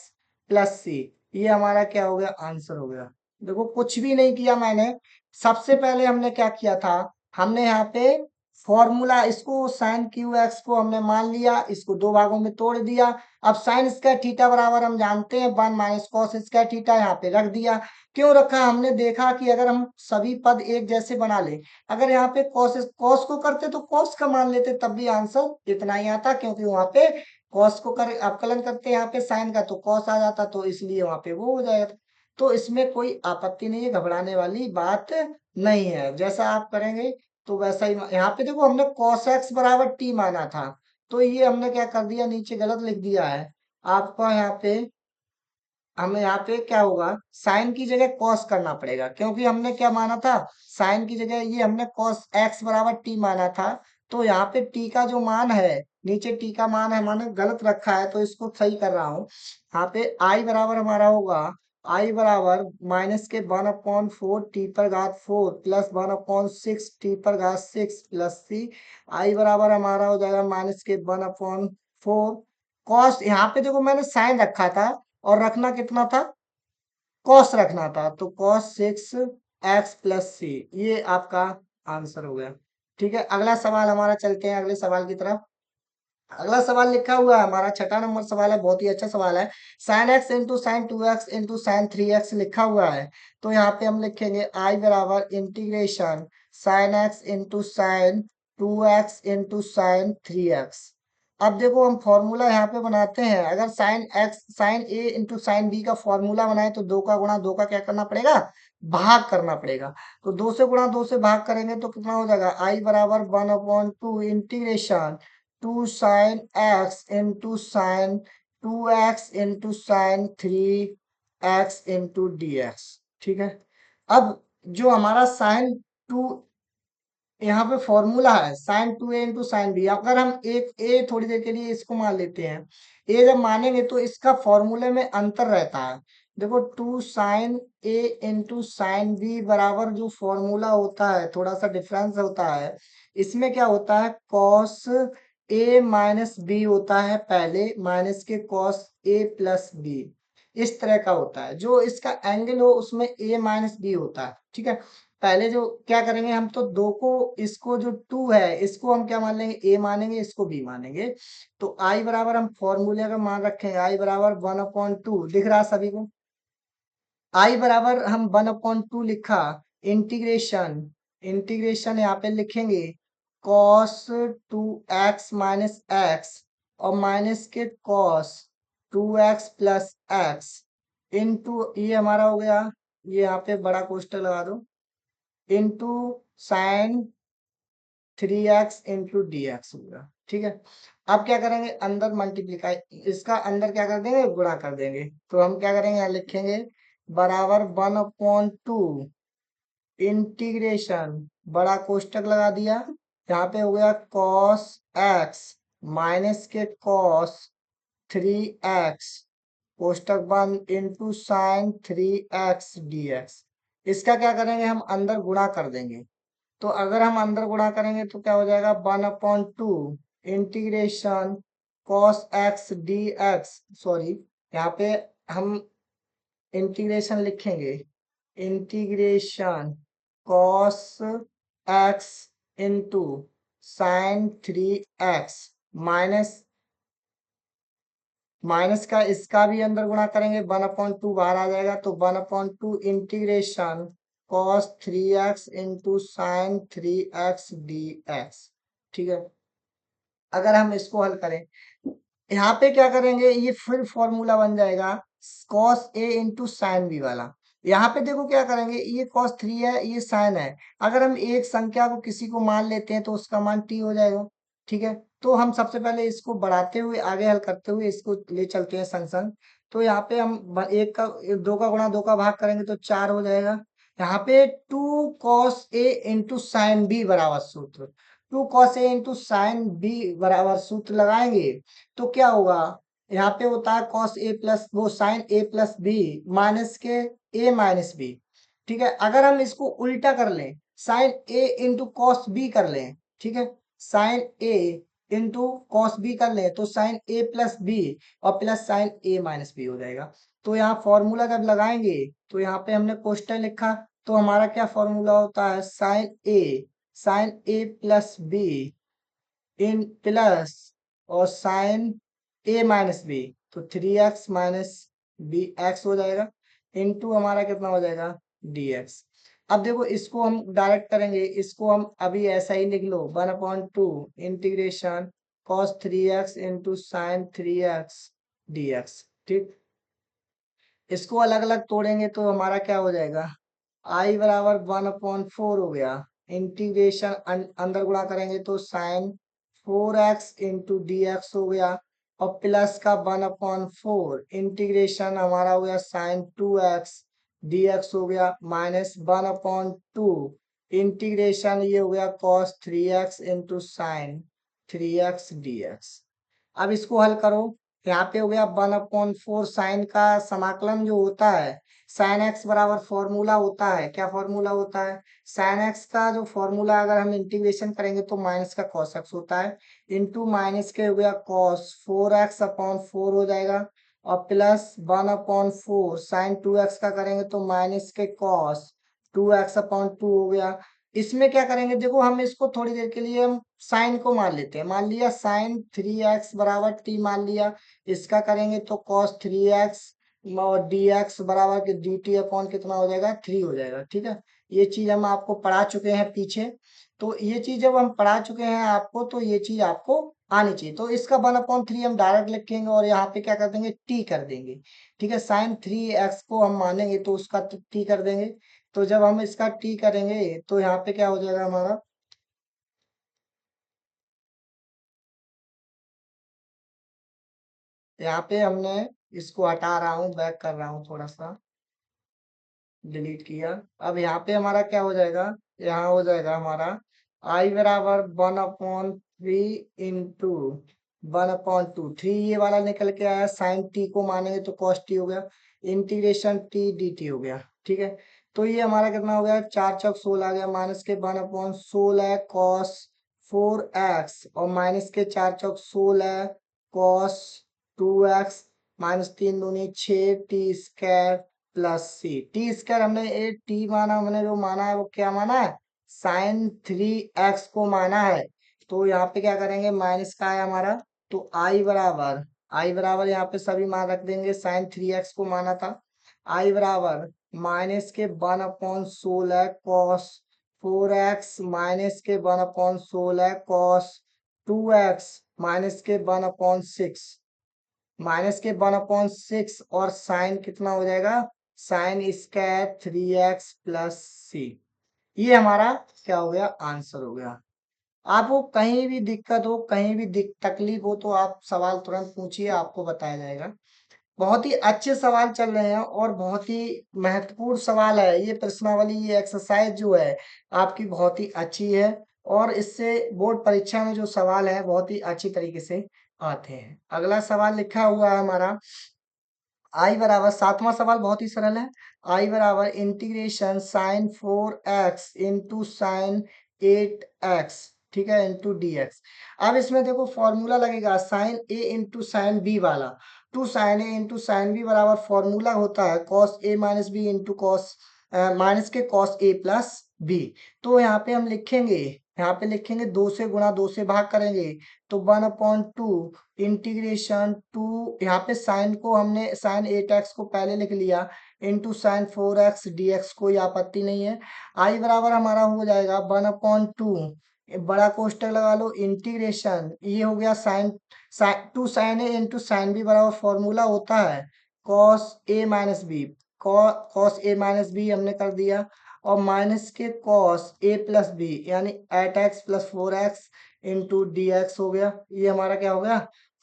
प्लस सी। ये हमारा क्या हो गया, आंसर हो गया। देखो कुछ भी नहीं किया मैंने, सबसे पहले हमने क्या किया था, हमने यहाँ पे फॉर्मूला, इसको साइन क्यू एक्स को हमने मान लिया, इसको 2 भागों में तोड़ दिया। अब साइन स्क्वायर थीटा बराबर हम जानते हैं 1 माइनस कॉस स्क्वायर थीटा, यहाँ पे रख दिया। क्यों रखा, हमने देखा कि अगर हम सभी पद एक जैसे बना ले, अगर यहाँ पे कॉस कॉस को करते तो कॉस का मान लेते, तब भी आंसर इतना ही आता, क्योंकि वहां पे कॉस को कर अवकलन करते यहाँ पे साइन का तो कॉस आ जाता, तो इसलिए वहां पे वो हो जाएगा। तो इसमें कोई आपत्ति नहीं है, घबराने वाली बात नहीं है, जैसा आप करेंगे तो वैसा ही। यहाँ पे देखो हमने cos x बराबर t माना था, तो ये हमने क्या कर दिया, नीचे गलत लिख दिया है आपका। यहाँ पे हमें यहाँ पे क्या होगा, साइन की जगह कॉस करना पड़ेगा, क्योंकि हमने क्या माना था, साइन की जगह ये हमने कॉस एक्स बराबर टी माना था। तो यहाँ पे टी का जो मान है, नीचे टी का मान है मैंने गलत रखा है, तो इसको सही कर रहा हूँ। यहाँ पे आई बराबर हमारा होगा, आई बराबर माइनस के 1/4 टी पर घात 4 प्लस 1/6 टी पर घात 6 प्लस सी। आई बराबर हमारा हो जाएगा माइनस के 1/4 कॉस, यहाँ पे देखो मैंने साइन रखा था और रखना कितना था, कॉस रखना था, तो कॉस 6x प्लस सी, ये आपका आंसर हो गया। ठीक है, अगला सवाल हमारा, चलते हैं अगले सवाल की तरफ। अगला सवाल लिखा हुआ है हमारा 6ठा नंबर सवाल है, बहुत ही अच्छा सवाल है। Sine x into sine 2x into sine 3x लिखा हुआ है, तो यहाँ पे हम लिखेंगे आई बराबर integration sine x into sine 2x into sine 3x। अब देखो हम फॉर्मूला यहाँ पे बनाते हैं, अगर साइन एक्स साइन ए इंटू साइन बी का फॉर्मूला बनाए तो 2 का गुणा 2 का क्या करना पड़ेगा, भाग करना पड़ेगा। तो 2 से करेंगे तो कितना हो जाएगा, आई बराबर 1/2 integration 2 sin x into sin 2x into sin 3x into dx। ठीक है। अब जो हमारा साइन टू यहाँ पे फॉर्मूला है sin 2a into sin b, अगर हम एक ए थोड़ी देर के लिए इसको मान लेते हैं, ए जब मानेंगे तो इसका फॉर्मूले में अंतर रहता है। देखो 2 sin a into sin b बराबर जो फॉर्मूला होता है थोड़ा सा डिफरेंस होता है। इसमें क्या होता है, cos a माइनस बी होता है पहले, माइनस के cos a प्लस बी, इस तरह का होता है। जो इसका एंगल हो उसमें a माइनस बी होता है। ठीक है। पहले जो क्या करेंगे हम, तो दो को, इसको जो टू है इसको हम क्या मान लेंगे, ए मानेंगे, इसको बी मानेंगे। तो आई बराबर हम फॉर्मूले का मान रखेंगे, आई बराबर 1/2 दिख रहा है सभी को। आई बराबर हम 1/2 लिखा, इंटीग्रेशन, इंटीग्रेशन यहाँ पे लिखेंगे cos 2x माइनस एक्स और माइनस के cos 2x plus x into, ये हमारा हो गया, ये यहाँ पे बड़ा कोष्टक लगा दो, into sin 3x into dx होगा। ठीक है। अब क्या करेंगे, अंदर मल्टीप्लीकाई, इसका अंदर क्या कर देंगे, गुणा कर देंगे। तो हम क्या करेंगे, यहाँ लिखेंगे बराबर 1/2 इंटीग्रेशन, बड़ा कोष्टक लगा दिया, यहाँ पे हो गया cos x माइनस के cos 3x कोष्टक बंद इंटू sin 3x dx। इसका क्या करेंगे, हम अंदर गुणा कर देंगे। तो अगर हम अंदर गुणा करेंगे तो क्या हो जाएगा, 1/2 integration cos x dx, sorry यहाँ पे हम इंटीग्रेशन लिखेंगे, integration cos x into sin 3x minus, minus का इसका भी अंदर गुणा करेंगे, 1/2 बाहर आ जाएगा, तो 1/2 integration cos 3x into sin 3x dx। ठीक है। अगर हम इसको हल करें, यहाँ पे क्या करेंगे, ये फिर फॉर्मूला बन जाएगा cos a into sine B वाला। यहाँ पे देखो क्या करेंगे, ये cos 3 है, ये साइन है, अगर हम एक संख्या को किसी को मान लेते हैं तो उसका मान t हो जाएगा। ठीक है। तो हम सबसे पहले इसको बढ़ाते हुए आगे हल करते हुए इसको ले चलते हैं संग संग। तो यहाँ पे हम एक का, दो का गुणा दो का भाग करेंगे तो 4 हो जाएगा। यहाँ पे 2 cos a into sine B बराबर सूत्र, 2 cos a into sine B बराबर सूत्र लगाएंगे तो क्या होगा, यहाँ पे होता है cos a प्लस वो sin a plus B minus के a माइनस बी। ठीक है। अगर हम इसको उल्टा कर लें, sin a into cos B कर लें, ठीक है, sin a into cos B कर लें तो sin a प्लस बी और plus sin a minus B हो जाएगा। तो यहाँ फॉर्मूला जब लगाएंगे तो यहाँ पे हमने कोष्टक लिखा, तो हमारा क्या फॉर्मूला होता है, sin a plus be in plus और साइन ए माइनस बी, तो 3x माइनस बी एक्स हो जाएगा, इनटू हमारा कितना हो जाएगा, dx। अब देखो इसको हम डायरेक्ट करेंगे, इसको हम अभी ऐसा ही लिख लो, 1/2 integration cos 3x into sin 3x dx। ठीक। इसको अलग अलग तोड़ेंगे तो हमारा क्या हो जाएगा, आई बराबर 1/4 हो गया, इंटीग्रेशन अंदर गुणा करेंगे तो sin 4x into d x हो गया, और प्लस का 1/4 इंटीग्रेशन हमारा हो गया sin 2x dx हो गया, माइनस 1/2 इंटीग्रेशन ये हो गया cos 3x into sin 3x dx। अब इसको हल करो, यहाँ पे हो गया 1/4 साइन का समाकलन जो होता है, साइन एक्स बराबर फॉर्मूला होता है, क्या फॉर्मूला होता है, साइन एक्स का जो फॉर्मूला अगर हम इंटीग्रेशन करेंगे तो माइनस का कॉस एक्स होता है, इंटू माइनस के हो गया cos 4x/4 हो जाएगा, और प्लस 1/4 sin 2x का करेंगे तो माइनस के cos 2x/2 हो गया। इसमें क्या करेंगे, देखो हम इसको थोड़ी देर के लिए हम साइन को मान लेते हैं, मान लिया sin 3x बराबर t मान लिया, इसका करेंगे तो cos 3x और dx बराबर के dt अपॉन कितना हो जाएगा, 3 हो जाएगा। ठीक है। ये चीज हम आपको पढ़ा चुके हैं पीछे, तो ये चीज जब हम पढ़ा चुके हैं आपको तो ये चीज आपको आनी चाहिए। तो इसका 1/3 हम डायरेक्ट लिखेंगे और यहाँ पे क्या कर देंगे, t कर देंगे। ठीक है। sin 3x को हम मानेंगे तो उसका t कर देंगे, तो जब हम इसका टी करेंगे तो यहाँ पे क्या हो जाएगा हमारा, यहाँ पे हमने इसको हटा रहा हूँ, बैक कर रहा हूँ थोड़ा सा, डिलीट किया। अब यहाँ पे हमारा क्या हो जाएगा, यहाँ हो जाएगा हमारा आई बराबर 1/3 इंटू 1/2, 3 ये वाला निकल के आया, साइन टी को मानेंगे तो कॉस टी हो गया, इंटीग्रेशन टी डी टी हो गया। ठीक है, तो ये हमारा कितना हो गया, 4 चौक 16 आ गया, माइनस के 1/16 कॉस 4x, और माइनस के 4 चौक 16 कॉस 2x, -3 दूनी 6 टी स्क्वायर प्लस सी। टी स्क्वायर हमने ए टी माना, हमने जो माना है वो क्या माना है, sin 3x को माना है। तो यहाँ पे क्या करेंगे, माइनस का है हमारा, तो आई बराबर यहाँ पे सभी मान रख देंगे, sin 3x को माना था। आई बराबर माइनस के 1/16 कॉस 4x, माइनस के 1/16 कॉस 2x, माइनस के 1/6, -1/6, और साइन कितना हो जाएगा, sin2 3x प्लस सी। ये हमारा क्या हो गया, आंसर हो गया। आपको कहीं भी दिक्कत हो, कहीं भी तकलीफ हो तो आप सवाल तुरंत पूछिए, आपको बताया जाएगा। बहुत ही अच्छे सवाल चल रहे हैं और बहुत ही महत्वपूर्ण सवाल है ये प्रश्नावली, ये एक्सरसाइज जो है आपकी बहुत ही अच्छी है, और इससे बोर्ड परीक्षा में जो सवाल है बहुत ही अच्छी तरीके से आते हैं। अगला सवाल लिखा हुआ है हमारा, आई बराबर 7वां सवाल बहुत ही सरल है, आई बराबर integration sin 4x into sin 8x, ठीक है, इंटू dx। अब इसमें देखो फॉर्मूला लगेगा साइन ए इंटू साइन बी वाला, टू साइन ए इंटू साइन बी बराबर फॉर्मूला होता है कॉस ए minus b into cos minus के कॉस ए प्लस बी। तो यहाँ पे हम लिखेंगे, यहाँ पे लिखेंगे 2 से गुणा 2 से भाग करेंगे, तो 1/2 इंटीग्रेशन टू, यहाँ पे साइन को हमने sin 8x को पहले लिख लिया, इंटू sin 4x dx, कोई आपत्ति नहीं है। आई बराबर हमारा हो जाएगा 1/2, बड़ा कोष्टक लगा लो, इंटीग्रेशन ये हो गया साइन, टू साइन ए इंटू साइन बी बराबर फॉर्मूला होता है कॉस ए माइनस बी, कॉस ए माइनस बी हमने कर दिया, और माइनस के कॉस ए प्लस बी यानी 8x plus 4x into d x हो गया। ये हमारा क्या हो गया,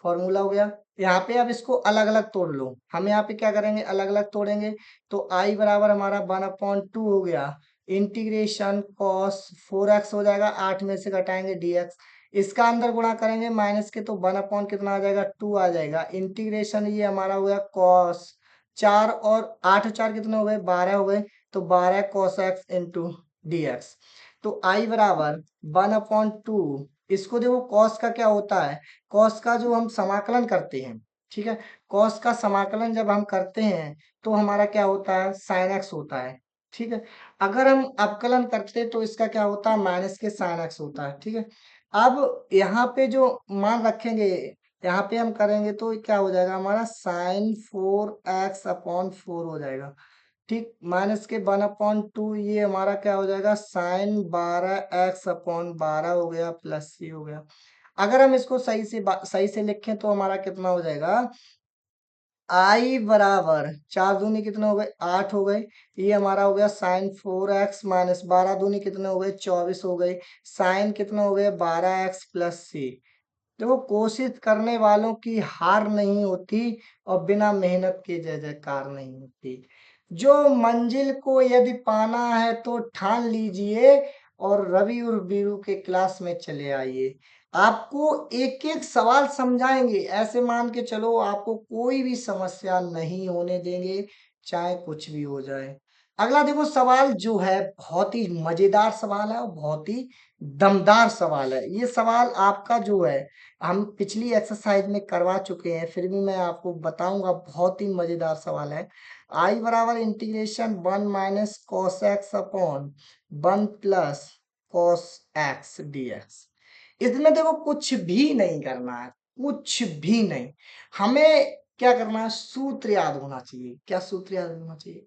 फॉर्मूला हो गया। यहाँ पे अब इसको अलग अलग तोड़ लो, हम यहाँ पे क्या करेंगे, अलग अलग तोड़ेंगे, तो आई बराबर हमारा 1/2 हो गया, इंटीग्रेशन कॉस 4x हो जाएगा, 8 में से घटाएंगे dx, इसका अंदर गुणा करेंगे माइनस के, तो 1/, कितना आ जाएगा, 2 आ जाएगा, इंटीग्रेशन ये हमारा हो गया कॉस 4 और 8 और 4 कितने हो गए, 12 हो गए, तो 12 cos x into d x. तो आई बराबर 1/2, इसको देखो कॉस का क्या होता है, कॉस का जो हम समाकलन करते हैं, ठीक है, कॉस का समाकलन जब हम करते हैं तो हमारा क्या होता है, साइन एक्स होता है। ठीक है, अगर हम अवकलन करते हैं तो इसका क्या होता है, माइनस के साइन एक्स होता है। ठीक है, अब यहाँ पे जो मान रखेंगे, यहाँ पे हम करेंगे तो क्या हो जाएगा हमारा, sin 4x/4 हो जाएगा। ठीक, माइनस के 1/2, ये हमारा क्या हो जाएगा, sin 12x/12 हो गया, प्लस सी हो गया। अगर हम इसको सही से लिखें तो हमारा कितना हो जाएगा, आई बराबर 4 दूनी कितने हो गए, 8 हो गए, ये हमारा हो गया sin 4x माइनस 12 दूनी कितने हो गए, 24 हो गए, साइन कितना हो गया, 12x प्लस सी। देखो कोशिश करने वालों की हार नहीं होती, और बिना मेहनत के जय जयकार नहीं होती। जो मंजिल को यदि पाना है तो ठान लीजिए, और रवि और वीरू के क्लास में चले आइए। आपको एक एक सवाल समझाएंगे, ऐसे मान के चलो आपको कोई भी समस्या नहीं होने देंगे, चाहे कुछ भी हो जाए। अगला देखो सवाल जो है बहुत ही मजेदार सवाल है और बहुत ही दमदार सवाल है। ये सवाल आपका जो है हम पिछली एक्सरसाइज में करवा चुके हैं, फिर भी मैं आपको बताऊंगा, बहुत ही मजेदार सवाल है। आई बराबर integration 1 - cos x/1 + cos x dx। इसमें देखो कुछ भी नहीं करना है, कुछ भी नहीं, हमें क्या करना है, सूत्र याद होना चाहिए। क्या सूत्र याद होना चाहिए,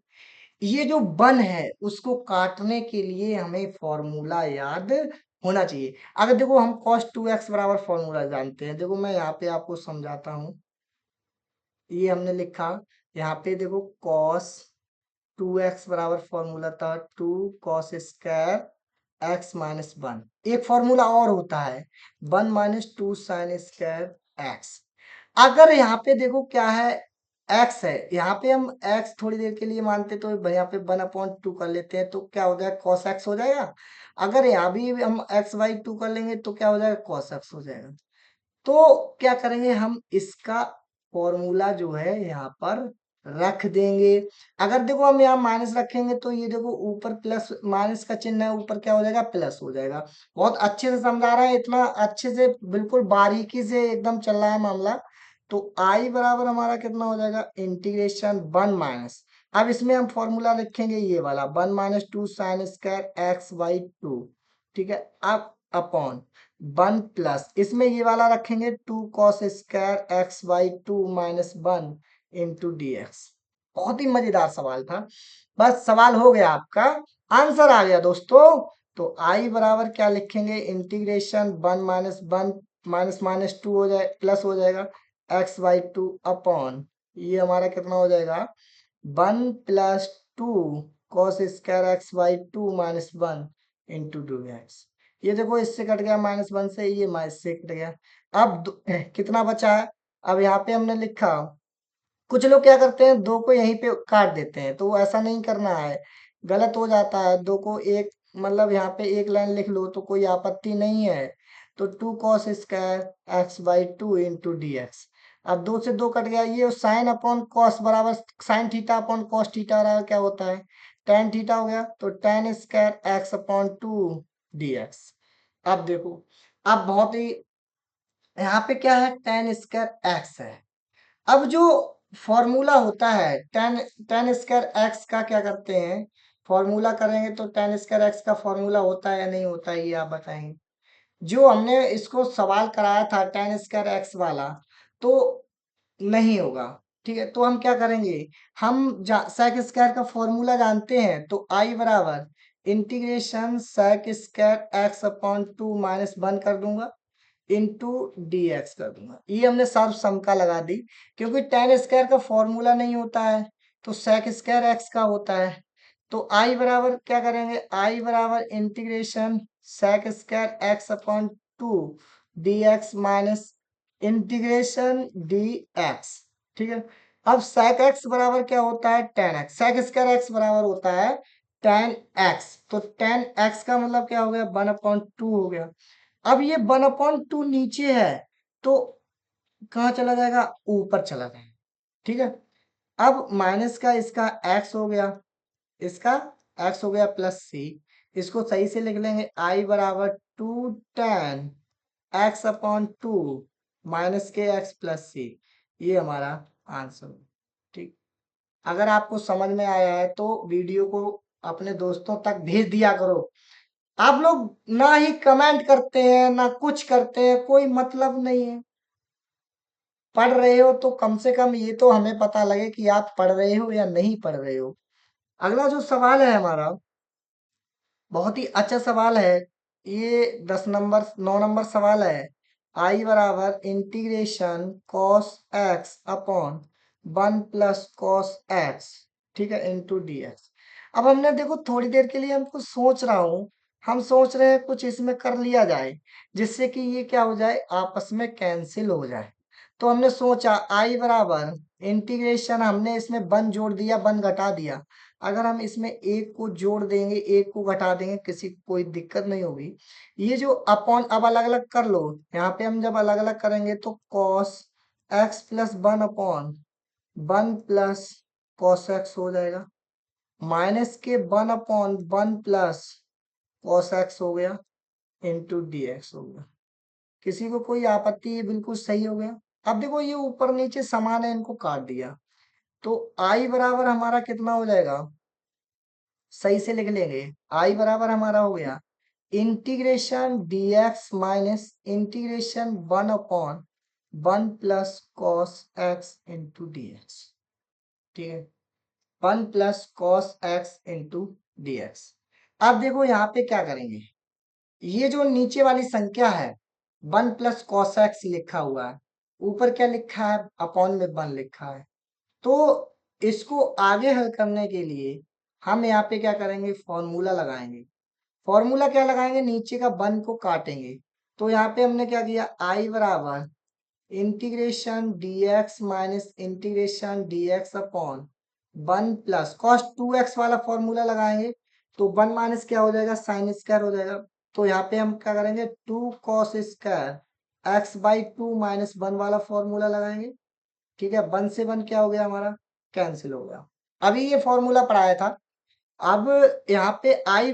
ये जो वन है उसको काटने के लिए हमें फॉर्मूला याद होना चाहिए। अगर देखो हम cos 2x बराबर फॉर्मूला जानते हैं, देखो मैं यहाँ पे आपको समझाता हूँ, ये हमने लिखा, यहाँ पे देखो cos 2x बराबर फॉर्मूला था 2 cos² x-1। एक फॉर्मूला और होता है 1 - 2 sin² x। अगर यहाँ पे देखो क्या है, x है, यहाँ पे हम x थोड़ी देर के लिए मानते तो यहाँ पे 1/2 कर लेते हैं, तो क्या हो जाएगा, cos x हो जाएगा। अगर यहाँ भी हम x/2 कर लेंगे तो क्या हो जाएगा, cos x हो जाएगा। तो क्या करेंगे, हम इसका फॉर्मूला जो है यहाँ पर रख देंगे। अगर देखो हम यहाँ माइनस रखेंगे तो ये देखो ऊपर प्लस, माइनस का चिन्ह है, ऊपर क्या हो जाएगा, प्लस हो जाएगा। बहुत अच्छे से समझा रहा है, इतना अच्छे से बिल्कुल बारीकी से एकदम चल रहा है मामला। तो आई बराबर हमारा कितना हो जाएगा, इंटीग्रेशन 1 - अब इसमें हम फॉर्मूला लिखेंगे ये वाला 1 - 2 sin² x/2। ठीक है, अब अपॉन 1 प्लस इसमें ये वाला रखेंगे 2 cos² x/2 - 1 × dx। बहुत ही मजेदार सवाल था। बस सवाल हो गया आपका, आंसर आ गया दोस्तों। तो आई बराबर क्या लिखेंगे, इंटीग्रेशन 1 - 1 माइनस 2 हो जाए, प्लस हो जाएगा x/2 अपॉन ये हमारा कितना हो जाएगा, 1 + 2 cos² x/2 - 1 × dx। ये देखो इससे कट गया -1 से, ये माइनस से कट गया। अब कितना बचा है, अब यहाँ पे हमने लिखा, कुछ लोग क्या करते हैं, 2 को यहीं पे काट देते हैं, तो ऐसा नहीं करना है, गलत हो जाता है। 2 को एक, मतलब यहाँ पे एक लाइन लिख लो तो कोई आपत्ति नहीं है। तो 2 cos² x/2 × dx। अब 2 से 2 कट गया, ये साइन अपॉन कॉस बराबर sine theta upon cos theta बराबर क्या होता है, tan थीटा हो गया। तो tan² x/2 dx। अब देखो, अब बहुत ही, यहाँ पे क्या है, tan² x है। अब जो फॉर्मूला होता है tan² x का, क्या करते हैं, फॉर्मूला करेंगे तो tan²x का फॉर्मूला होता है या नहीं होता है, ये आप बताएंगे। जो हमने इसको सवाल कराया था tan²x वाला, तो नहीं होगा। ठीक है, तो हम क्या करेंगे, हम sec² का फॉर्मूला जानते हैं, तो आई बराबर इंटीग्रेशन sec²x/2 - 1 कर दूंगा इंटू dx कर दूंगा। ये हमने सर्व सम का लगा दी, क्योंकि tan² का फॉर्मूला नहीं होता है, तो sec² x का होता है। तो आई बराबर क्या करेंगे, आई बराबर integration sec²x/2 dx minus integration dx। ठीक है, अब sec x बराबर क्या होता है, tan x। sec² x बराबर होता है tan x, तो tan x का मतलब क्या हो गया, 1/2 हो गया। अब ये 1/2 नीचे है, तो कहाँ चला जाएगा, ऊपर चला जाएगा। ठीक है, अब माइनस का इसका x हो गया, इसका x हो गया प्लस c। इसको सही से लिख लेंगे, i बराबर 2 tan x/2 माइनस के x प्लस c। ये हमारा आंसर है। ठीक, अगर आपको समझ में आया है तो वीडियो को अपने दोस्तों तक भेज दिया करो। आप लोग ना ही कमेंट करते हैं ना कुछ करते हैं, कोई मतलब नहीं है। पढ़ रहे हो तो कम से कम ये तो हमें पता लगे कि आप पढ़ रहे हो या नहीं पढ़ रहे हो। अगला जो सवाल है हमारा, बहुत ही अच्छा सवाल है। ये 9 नंबर सवाल है। आई बराबर integration cos x upon 1 + cos x, ठीक है, इंटू dx। अब हमने देखो थोड़ी देर के लिए हमको सोच रहा हूँ, हम सोच रहे हैं कुछ इसमें कर लिया जाए, जिससे कि ये क्या हो जाए, आपस में कैंसिल हो जाए। तो हमने सोचा आई बराबर इंटीग्रेशन, हमने इसमें 1 जोड़ दिया, 1 घटा दिया। अगर हम इसमें एक को जोड़ देंगे, एक को घटा देंगे, किसी को कोई दिक्कत नहीं होगी। ये जो अपॉन अब अलग अलग कर लो, यहाँ पे हम जब अलग अलग करेंगे तो cos x + 1 upon 1 + cos x हो जाएगा, माइनस के 1 अपॉन 1 + cos x हो गया, इंटू dx हो गया। किसी को कोई आपत्ति, ये बिल्कुल सही हो गया। अब देखो ये ऊपर नीचे समान है, इनको काट दिया, तो आई बराबर हमारा कितना हो जाएगा, सही से लिख लेंगे। आई बराबर हमारा हो गया integration dx minus integration 1/1 + cos x into dx। ठीक है, 1 + cos x इंटू dx। अब देखो यहाँ पे क्या करेंगे, ये जो नीचे वाली संख्या है 1 + cos x लिखा हुआ है, ऊपर क्या लिखा है, अपॉन में 1 लिखा है, तो इसको आगे हल करने के लिए हम यहाँ पे क्या करेंगे, फॉर्मूला लगाएंगे। फॉर्मूला क्या लगाएंगे, नीचे का वन को काटेंगे। तो यहाँ पे हमने क्या किया, आई बराबर integration dx minus integration dx upon 1 plus cos 2x वाला फॉर्मूला लगाएंगे। तो 1 माइनस क्या हो जाएगा, साइन स्क्वायर हो जाएगा। तो यहाँ पे हम क्या करेंगे, 2 cos square x by 2 minus 1 वाला फॉर्मूला लगाएंगे। ठीक है, 1 से 1 क्या हो गया हमारा, कैंसिल हो गया। अभी ये फॉर्मूला पढ़ाया था। अब यहाँ पे आई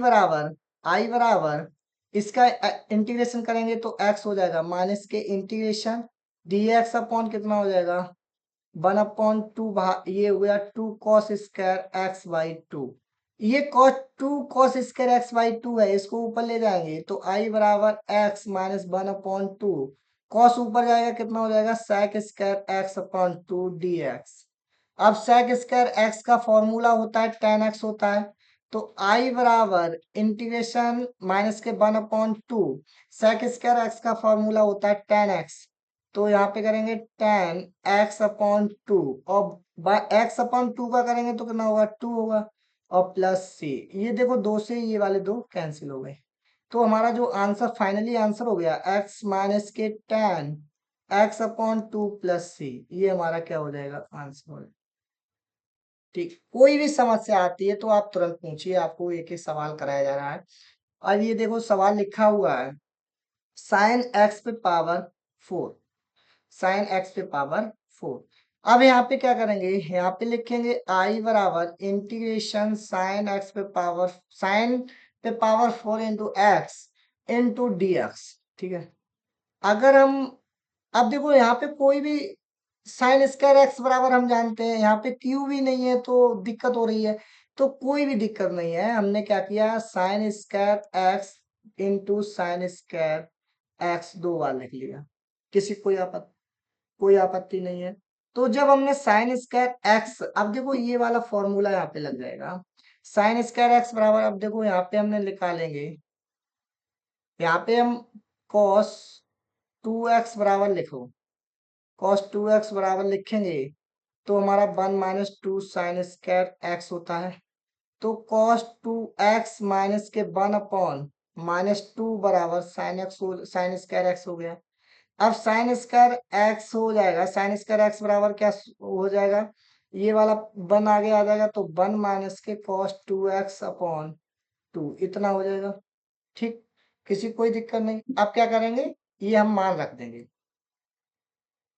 बराबर इसका इंटीग्रेशन करेंगे तो x हो जाएगा माइनस के इंटीग्रेशन dx अपॉन कितना हो जाएगा, 1/2 ये हो गया 2 कॉस स्क्वायर एक्स बाई 2। ये कॉस स्क्वायर एक्स बाई 2 है, इसको ऊपर ले जाएंगे तो आई बराबर एक्स माइनस 1/2 कॉस ऊपर जाएगा कितना हो जाएगा, sec square x upon 2 dx। अब सेक स्क्वायर एक्स का फॉर्मूला होता है tan x होता है। तो आई बराबर इंटीग्रेशन माइनस के 1/2 सेक स्क्वायर एक्स का फॉर्मूला होता है tan x। तो यहाँ पे करेंगे tan x अपॉन 2 और x अपॉन 2 का करेंगे तो कितना होगा, 2 होगा और प्लस सी। ये देखो दो से ये वाले दो कैंसिल हो गए। तो हमारा जो आंसर फाइनली आंसर हो गया x माइनस के tan x upon 2 plus c, ये हमारा क्या हो जाएगा, आंसर हो जाएगा। ठीक, कोई भी समस्या आती है तो आप तुरंत पूछिए, आपको एक एक सवाल कराया जा रहा है। अब ये देखो सवाल लिखा हुआ है साइन एक्स पे पावर 4, साइन एक्स पे पावर 4। अब यहाँ पे क्या करेंगे, यहाँ पे लिखेंगे आई बराबर इंटीग्रेशन साइन पे power 4 into x into d x. ठीक है, अगर हम, अब देखो यहाँ पे कोई भी साइन स्क्वायर एक्स बराबर हम जानते हैं, यहाँ पे क्यू भी नहीं है तो दिक्कत हो रही है। तो कोई भी दिक्कत नहीं है, हमने क्या किया, sine square x into sine square x दो बार लिख लिया। किसी कोई आपत्ति नहीं है। तो जब हमने साइन स्क्वायर एक्स, अब देखो ये वाला फॉर्मूला यहाँ पे लग जाएगा, साइन स्क्वायर एक्स बराबर, अब देखो यहाँ पे हमने निकालेंगे, यहाँ पे हम कॉस 2x बराबर लिखो, कॉस 2x बराबर लिखेंगे तो हमारा 1 माइनस 2 साइन स्क्वायर एक्स होता है। तो कॉस 2x माइनस के 1 अपॉन माइनस 2 बराबर साइन स्क्वायर एक्स हो गया। अब साइन स्क्वायर एक्स हो जाएगा, साइन स्क्वायर एक्स बराबर क्या हो जाएगा, ये वाला 1 आगे आ जाएगा तो 1 माइनस के कॉस 2x अपॉन 2 इतना हो जाएगा। ठीक, किसी कोई दिक्कत नहीं। अब क्या करेंगे, ये हम मान रख देंगे,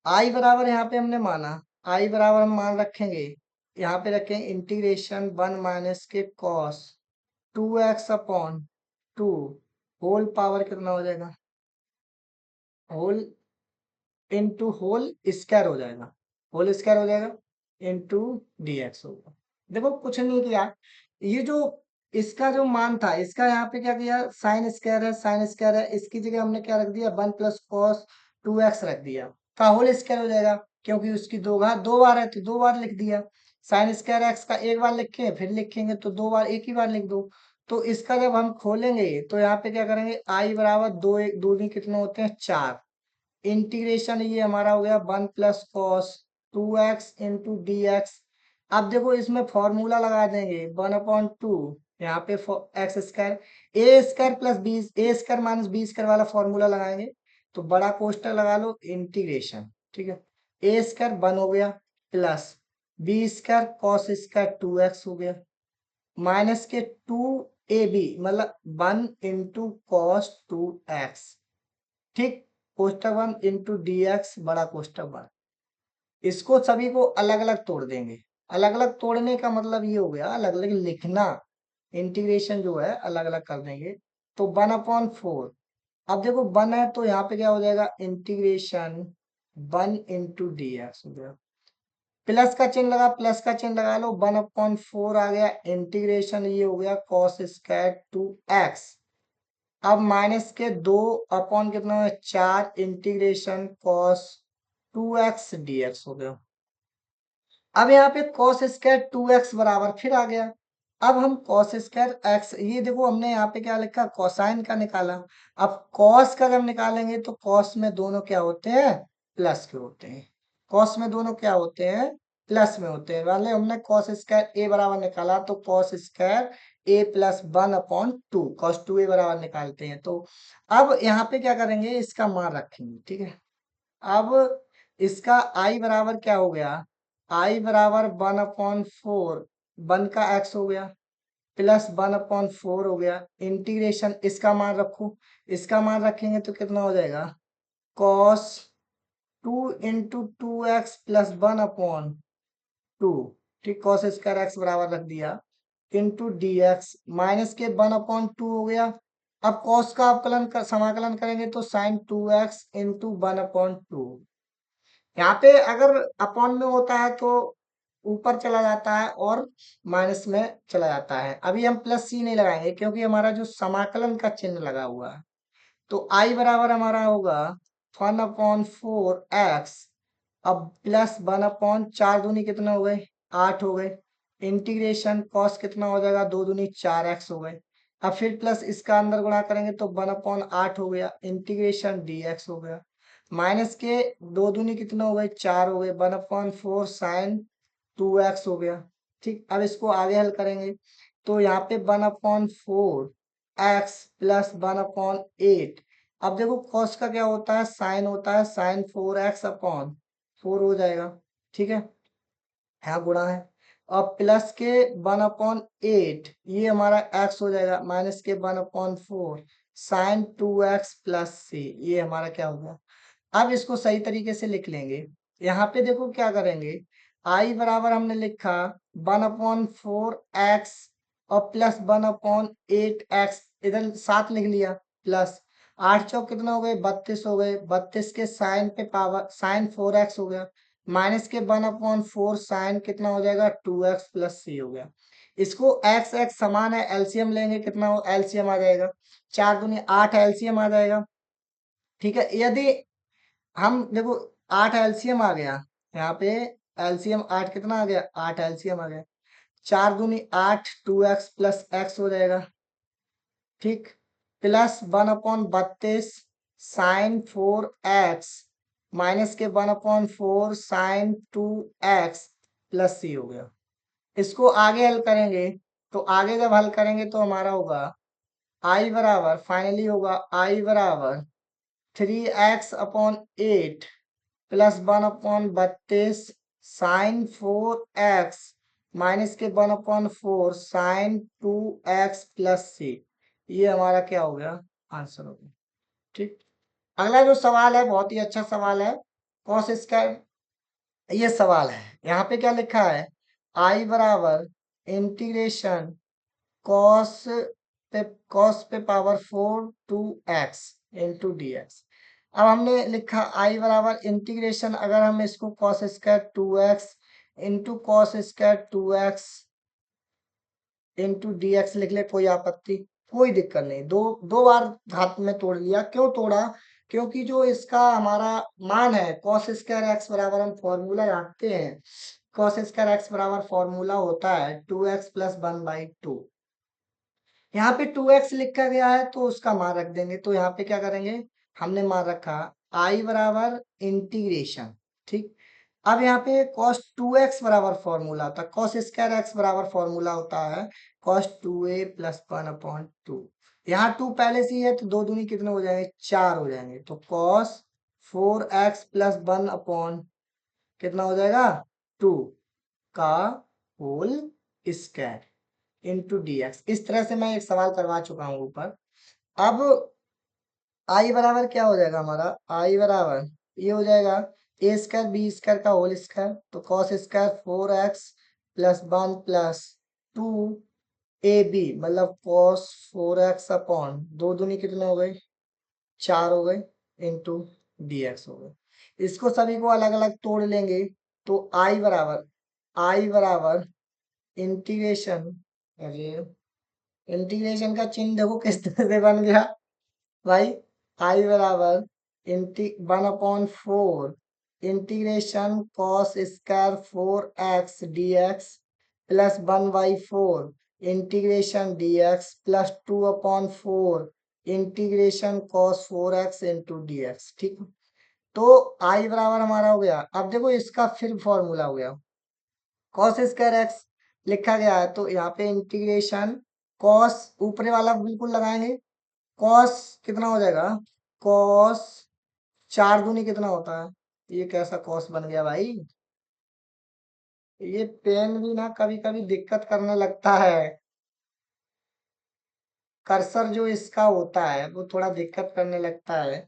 आई बराबर यहाँ पे हमने माना, आई बराबर हम मान रखेंगे, यहाँ पे रखेंगे इंटीग्रेशन 1 माइनस के cos 2x upon 2 whole power कितना हो जाएगा, होल इंटू होल स्क्वायर हो जाएगा, होल स्क्वायर हो जाएगा इंटू dx होगा। देखो कुछ नहीं किया, ये जो इसका जो मान था, इसका यहाँ पे क्या किया, साइन स्क्वायर है, साइन स्क्वायर है, इसकी जगह हमने क्या रख दिया, 1 प्लस कॉस 2x रख दिया, का होल स्क्वायर हो जाएगा, क्योंकि उसकी दो घात दो बार है तो दो बार लिख दिया। साइन स्क्वायर एक्स का एक बार लिखे फिर लिखेंगे तो दो बार एक ही बार लिख दो। तो इसका जब हम खोलेंगे तो यहाँ पे क्या करेंगे, आई बराबर दो, एक दूनी कितने होते हैं, 4। इंटीग्रेशन ये हमारा हो गया 1 plus cos 2x into d x. अब देखो इसमें फॉर्मूला लगा देंगे 1/2, यहाँ पे एक्स स्क्वायर, ए स्क्वायर प्लस बी, ए स्क्वायर माइनस बी स्क्वायर वाला फॉर्मूला लगाएंगे। तो बड़ा कोष्टक लगा लो, इंटीग्रेशन, ठीक है, ए स्क्वायर 1 हो गया plus B square cos square 2x हो गया माइनस के 2ab मतलब 1 इंटू कॉस 2x। ठीक, कोष्टक 1 इंटू डी एक्स बड़ा कोष्टक 1। इसको सभी को अलग अलग तोड़ देंगे, अलग अलग तोड़ने का मतलब ये हो गया अलग अलग लिखना, इंटीग्रेशन जो है अलग अलग कर देंगे। तो 1/4, अब देखो 1 है तो यहाँ पे क्या हो जाएगा, इंटीग्रेशन 1 इंटू डी एक्स हो गया, प्लस का चिन्ह लगा, प्लस का चिन्ह लगा लो, 1/4 आ गया, इंटीग्रेशन ये हो गया कॉस स्क्वायर 2x। अब माइनस के 2 अपॉन कितना है, 4 इंटीग्रेशन कॉस 2x dx हो गया। अब यहाँ पे कॉस स्क्वायर 2x बराबर फिर आ गया। अब हम कॉस स्क्वायर x, ये देखो हमने यहाँ पे क्या लिखा, कोसाइन का निकाला। अब कॉस का जब निकालेंगे तो कॉस में दोनों क्या होते हैं, प्लस के होते हैं, कॉस में दोनों क्या होते हैं, प्लस में होते हैं, मतलब हमने कॉस स्क्वायर ए बराबर निकाला तो कॉस स्क्वायर ए प्लस 1/2 कॉस 2 ए बराबर निकालते हैं। तो अब यहाँ पे क्या करेंगे, इसका मान रखेंगे, ठीक है। अब इसका आई बराबर क्या हो गया, आई बराबर 1/4, 1 का एक्स हो गया प्लस 1/4 हो गया, इंटीग्रेशन इसका मान रखो, इसका मान रखेंगे तो कितना हो जाएगा, कॉस 2 × 2x प्लस 1/2, ठीक, कॉस स्क्वायर एक्स बराबर रख दिया इंटू डी एक्स माइनस के 1/2 हो गया। अब कॉस का अवकलन कर समाकलन करेंगे तो साइन 2x इंटू 1/2। यहाँ पे अगर अपॉन में होता है तो ऊपर चला जाता है और माइनस में चला जाता है। अभी हम प्लस सी नहीं लगाएंगे क्योंकि हमारा जो समाकलन का चिन्ह लगा हुआ है। तो आई बराबर हमारा होगा 1/4x, अब प्लस 1/4 दूनी कितना हो गए, 8 हो गए, इंटीग्रेशन कॉस कितना हो जाएगा, 2 दूनी 4x हो गए। अब फिर प्लस इसका अंदर गुणा करेंगे तो 1/8 हो गया, इंटीग्रेशन dx हो गया, माइनस के 2 दूनी कितना हो गए, 4 हो गए, 1/4 साइन 2x हो गया। ठीक, अब इसको आगे हल करेंगे तो यहाँ पे 1/4 x प्लस 1/8। अब देखो कॉस का क्या होता है, साइन होता है, साइन 4x/4 हो जाएगा, ठीक है, यहाँ गुणा है। और प्लस के 1/8 ये हमारा x हो जाएगा, माइनस के 1/4 साइन 2x प्लस c, ये हमारा क्या हो गया। अब इसको सही तरीके से लिख लेंगे। यहाँ पे देखो क्या करेंगे, आई बराबर हमने लिखा 1/4x और प्लस 1/8x, इधर साथ लिख लिया, प्लस 8 चौक कितना हो गए, 32 हो गए, 32 के साइन पे पावर साइन 4x हो गया, माइनस के 1/4 साइन कितना हो जाएगा, 2x प्लस c हो गया। इसको x x समान है, एलसीएम लेंगे कितना हो, एलसीएम आ जाएगा 4 दूनी 8, एलसीएम आ जाएगा, ठीक है। यदि हम देखो 8 एलसीएम आ गया, यहाँ पे एलसीएम 8 कितना आ गया, 8 एलसीएम आ गया, 4 दूनी 8, 2x प्लस x हो जाएगा, ठीक, प्लस 1/32 साइन 4x माइनस के 1/4 साइन 2x प्लस c हो गया। इसको आगे हल करेंगे तो आगे जब हल करेंगे तो हमारा होगा आई बराबर, फाइनली होगा आई बराबर 3x/8 plus 1/32 sign 4x minus के 1/4 साइन 2x प्लस c, ये हमारा क्या हो गया, आंसर हो गया, ठीक। अगला जो सवाल है बहुत ही अच्छा सवाल है, कॉस स्क्वायर, ये सवाल है। यहाँ पे क्या लिखा है, आई बराबर इंटीग्रेशन कॉस पे power 4 2x into d x. अब हमने लिखा आई बराबर इंटीग्रेशन, अगर हम इसको cos square 2x into cos square 2x into d x लिख ले, कोई आपत्ति, कोई दिक्कत नहीं, दो दो बार घात में तोड़ लिया, क्यों तोड़ा, क्योंकि जो इसका हमारा मान है कॉस स्क्वायर एक्स बराबर, हम फॉर्मूला जानते हैं, कॉस स्क्वायर एक्स बराबर फॉर्मूला होता है 2x प्लस 1/2। यहाँ पे 2x लिखा गया है तो उसका मान रख देंगे, तो यहाँ पे क्या करेंगे, हमने मान रखा आई बराबर इंटीग्रेशन, ठीक। अब यहाँ पे cos 2x बराबर फॉर्मूला होता है, cos स्क्वायर x बराबर फॉर्मूला होता है cos 2a प्लस 1/2। यहाँ 2 पहले से ही है तो 2 दूनी कितने हो जाएंगे, 4 हो जाएंगे, तो cos 4x प्लस 1 कितना हो जाएगा, 2 का whole square into d x. इस तरह से मैं एक सवाल करवा चुका हूं ऊपर। अब आई बराबर क्या हो जाएगा हमारा, आई बराबर ये हो जाएगा ए स्क्वायर बी स्क्वायर का होल स्क्वायर, तो cos square 4x plus 1 plus 2 A B, मतलब कॉस 4x अपॉन 2 दूनी कितने हो गए, 4 हो गए, इंटू डी एक्स हो गए। इसको सभी को अलग अलग तोड़ लेंगे तो आई बराबर इंटीग्रेशन, अरे इंटीग्रेशन का चिन्ह देखो किस तरह से बन गया भाई, आई बराबर 1/4 integration cos square 4x dx plus 1/4 integration dx plus 2/4 integration cos 4x into dx, ठीक। तो आई बराबर हमारा हो गया, अब देखो इसका फिर फॉर्मूला हो गया, कॉस स्क्वायर एक्स लिखा गया है, तो यहाँ पे इंटीग्रेशन कॉस ऊपरे वाला बिल्कुल लगाएंगे। कॉस कितना हो जाएगा, कॉस 4 दूनी कितना होता है, ये कैसा कॉस बन गया भाई। ये पेन भी ना कभी कभी दिक्कत करने लगता है, कर्सर जो इसका होता है वो थोड़ा दिक्कत करने लगता है।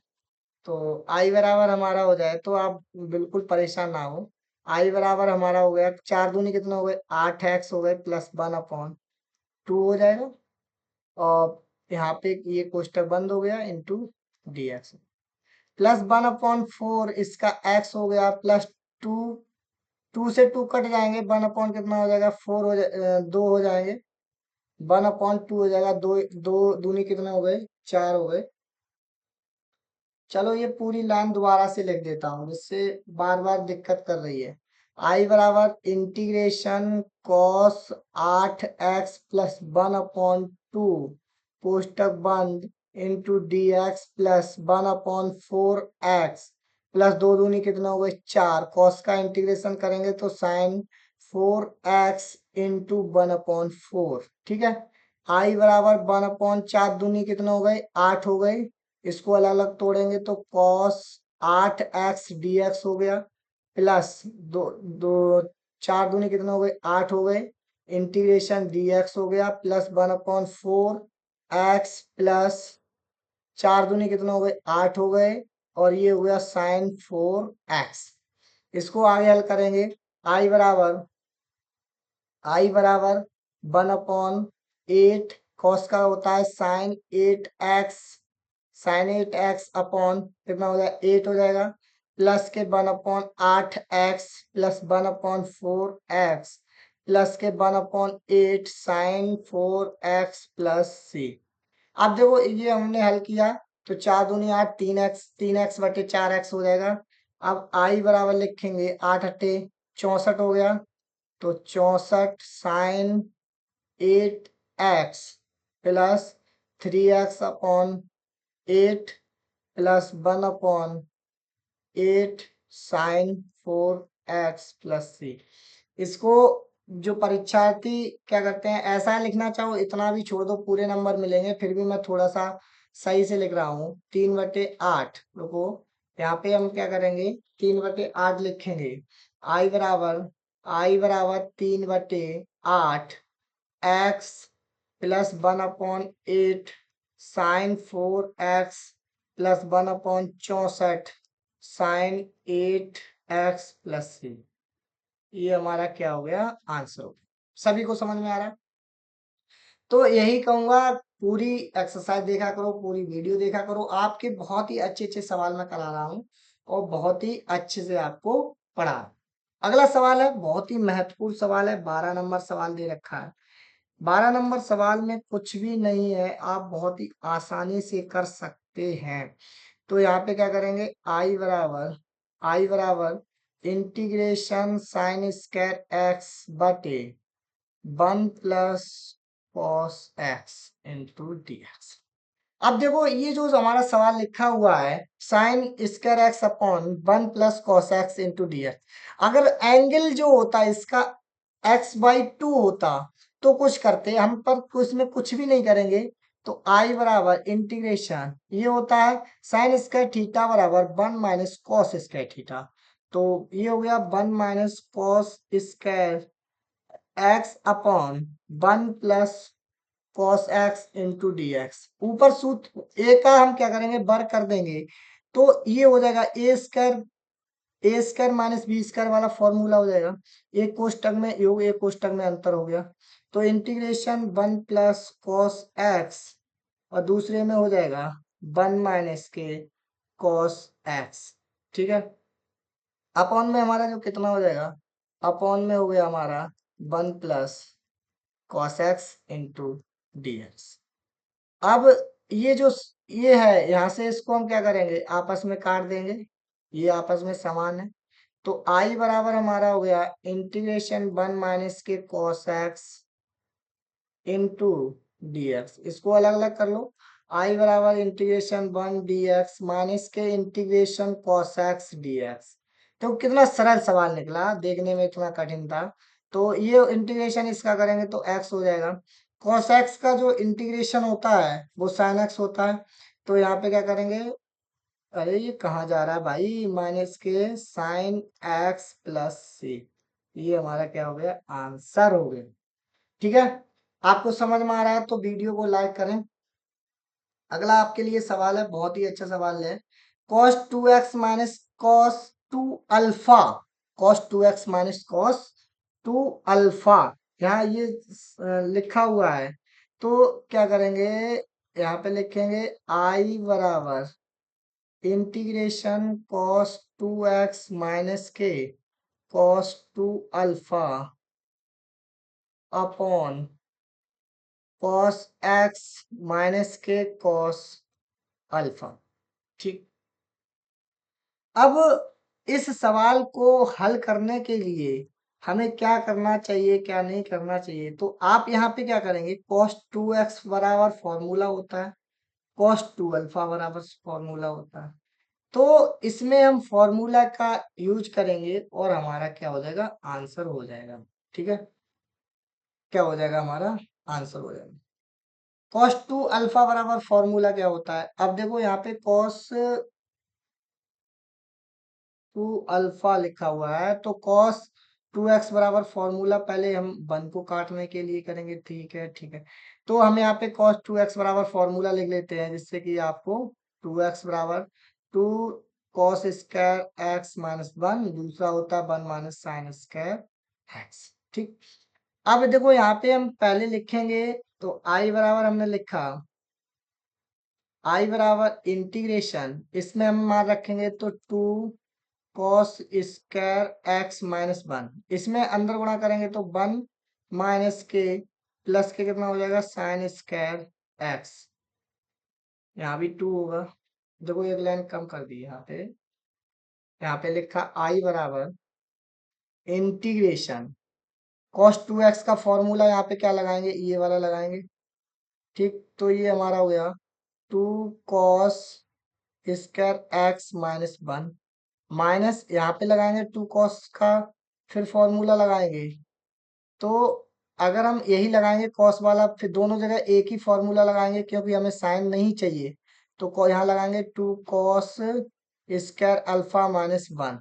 तो आई बराबर हमारा हो जाए तो आप बिल्कुल परेशान ना हो। आई बराबर हमारा हो गया 4 दूनी कितना हो गए, 8x हो गए प्लस 1/2 हो जाएगा। और यहाँ पे ये कोष्टक बंद हो गया इंटू dx प्लस 1/4 इसका x हो गया प्लस 2। 2 से 2 कट जाएंगे, 1/, कितना हो जाएगा 4 हो जाए 2 हो जाएंगे, 1/2 हो जाएगा। दो दो दूनी कितने हो गए, 4 हो गए। चलो ये पूरी लाइन दोबारा से लिख देता हूँ, जिससे बार बार दिक्कत कर रही है। आई बराबर इंटीग्रेशन कॉस 8x प्लस 1/2 कोष्टक बंद into d x plus 1/4x plus 2 दूनी कितना हो गए 4। कॉस का इंटीग्रेशन करेंगे तो साइन 4x इंटू 1/4, ठीक है। आई बराबर 1/4 दूनी कितना हो गए 8 हो गए। इसको अलग अलग तोड़ेंगे तो कॉस 8x dx हो गया प्लस दो दो 4 दूनी कितना हो गए 8 हो गए, इंटीग्रेशन dx हो गया प्लस 1/4x प्लस 4 दूनी कितना हो गए 8 हो गए, और ये हो गया साइन 4x। इसको आगे हल करेंगे। आई बराबर आई बराबर 1/8 कॉस का होता है sign 8x, sign 8x upon कितना हो जाएगा 8 हो जाएगा प्लस के 1/8x प्लस 1/4x प्लस के 1/8 साइन 4x प्लस c। अब देखो ये हमने हल किया तो 4 दूनी 8, 3x 3x/4x हो जाएगा। अब आई बराबर लिखेंगे 8 × 8 = 64 हो गया, तो 64 sine 8x plus 3x/8 plus 1/8 sine 4x plus c। इसको जो परीक्षार्थी क्या करते हैं, ऐसा लिखना चाहो इतना भी छोड़ दो पूरे नंबर मिलेंगे, फिर भी मैं थोड़ा सा सही से लिख रहा हूँ। 3/8 रुको, यहाँ पे हम क्या करेंगे 3/8 लिखेंगे। आई बराबर आई बराबर 3/8 x plus 1/8 sine 4x plus 1/64 sine 8x plus c। ये हमारा क्या हो गया आंसर हो गया। सभी को समझ में आ रहा है? तो यही कहूंगा, पूरी एक्सरसाइज देखा करो, पूरी वीडियो देखा करो। आपके बहुत ही अच्छे अच्छे सवाल मैं करा रहा हूँ और बहुत ही अच्छे से आपको पढ़ा। अगला सवाल है, बहुत ही महत्वपूर्ण सवाल है, 12 नंबर सवाल दे रखा है। 12 नंबर सवाल में कुछ भी नहीं है, आप बहुत ही आसानी से कर सकते हैं। तो यहाँ पे क्या करेंगे, आई बराबर integration sine 2 x/1 plus cos x into d x. अब देखो ये जो हमारा सवाल लिखा हुआ है sin2 x/1 plus cos x into d x, अगर एंगल जो होता है इसका x/2 होता तो कुछ करते हम, पर इसमें कुछ भी नहीं करेंगे। तो आई बराबर इंटीग्रेशन ये होता है sin2 बराबर 1 माइनस कॉस स्क्वायर थीटा। तो ये हो गया 1 minus cos square x/1 plus cos x into d x. ऊपर सूत्र ए का हम क्या करेंगे वर्ग कर देंगे, तो ये हो जाएगा A square minus b square वाला फॉर्मूला हो जाएगा। एक कोष्टक में योग, एक कोष्टक में अंतर हो गया। तो इंटीग्रेशन 1 प्लस कॉस एक्स और दूसरे में हो जाएगा 1 माइनस के कॉस एक्स, ठीक है। अपॉन में हमारा जो कितना हो जाएगा, अपॉन में हो गया हमारा 1 plus cos x into d x. अब ये जो ये है, यहाँ से इसको हम क्या करेंगे आपस में काट देंगे, ये आपस में समान है। तो आई बराबर हमारा हो गया इंटीग्रेशन 1 माइनस के cos x into d x. इसको अलग अलग कर लो, आई बराबर इंटीग्रेशन 1 डी एक्स माइनस के integration cos x d x. तो कितना सरल सवाल निकला, देखने में इतना कठिन था। तो ये इंटीग्रेशन इसका करेंगे तो x हो जाएगा। cos x का जो इंटीग्रेशन होता है वो sin x होता है। तो यहाँ पे क्या करेंगे, अरे ये कहाँ जा रहा है भाई, माइनस के साइन एक्स प्लस सी, ये हमारा क्या हो गया, आंसर हो गया। ठीक है, आपको समझ में आ रहा है तो वीडियो को लाइक करें। अगला आपके लिए सवाल है, बहुत ही अच्छा सवाल है। cos 2x minus cos two alpha, cos 2x minus cos two alpha, यहाँ ये लिखा हुआ है। तो क्या करेंगे, यहाँ पे लिखेंगे आई बराबर इंटीग्रेशन cos 2x माइनस के cos 2 alpha upon cos x minus के cos अल्फा। ठीक, अब इस सवाल को हल करने के लिए हमें क्या करना चाहिए क्या नहीं करना चाहिए, तो आप यहाँ पे क्या करेंगे, cos 2x बराबर फॉर्मूला होता है, cos 2 अल्फा बराबर फॉर्मूला होता है। तो इसमें हम फॉर्मूला का यूज करेंगे और हमारा क्या हो जाएगा, आंसर हो जाएगा। ठीक है, क्या हो जाएगा, हमारा आंसर हो जाएगा। cos 2 अल्फा बराबर फॉर्मूला क्या होता है, अब देखो यहाँ पे cos 2 अल्फा लिखा हुआ है, तो cos 2x बराबर फॉर्मूला पहले हम 1 को काटने के लिए करेंगे। ठीक है, ठीक है, तो हम यहाँ पे cos 2x बराबर फॉर्मूला लिख लेते हैं, जिससे कि आपको 2x बराबर 2 cos स्क्वायर x माइनस 1, दूसरा होता है 1 माइनस साइन स्क्वायर x। ठीक, अब देखो यहाँ पे हम पहले लिखेंगे, तो i बराबर हमने लिखा, i बराबर इंटीग्रेशन, इसमें हम मान रखेंगे तो 2 cos स्क्वायर एक्स माइनस 1, इसमें अंदर गुणा करेंगे तो 1 माइनस के प्लस के कितना हो जाएगा, साइन स्क्वायर एक्स, यहाँ भी 2 होगा। देखो एक लाइन कम कर दी यहाँ पे लिखा i बराबर इंटीग्रेशन cos 2x का फॉर्मूला यहाँ पे क्या लगाएंगे, ये वाला लगाएंगे। ठीक, तो ये हमारा हो गया 2 cos square x minus 1, minus यहाँ पे लगाएंगे 2 cos का, फिर फॉर्मूला लगाएंगे। तो अगर हम यही लगाएंगे cos वाला, फिर दोनों जगह एक ही फॉर्मूला लगाएंगे क्योंकि हमें साइन नहीं चाहिए, तो यहाँ लगाएंगे 2 cos square alpha minus 1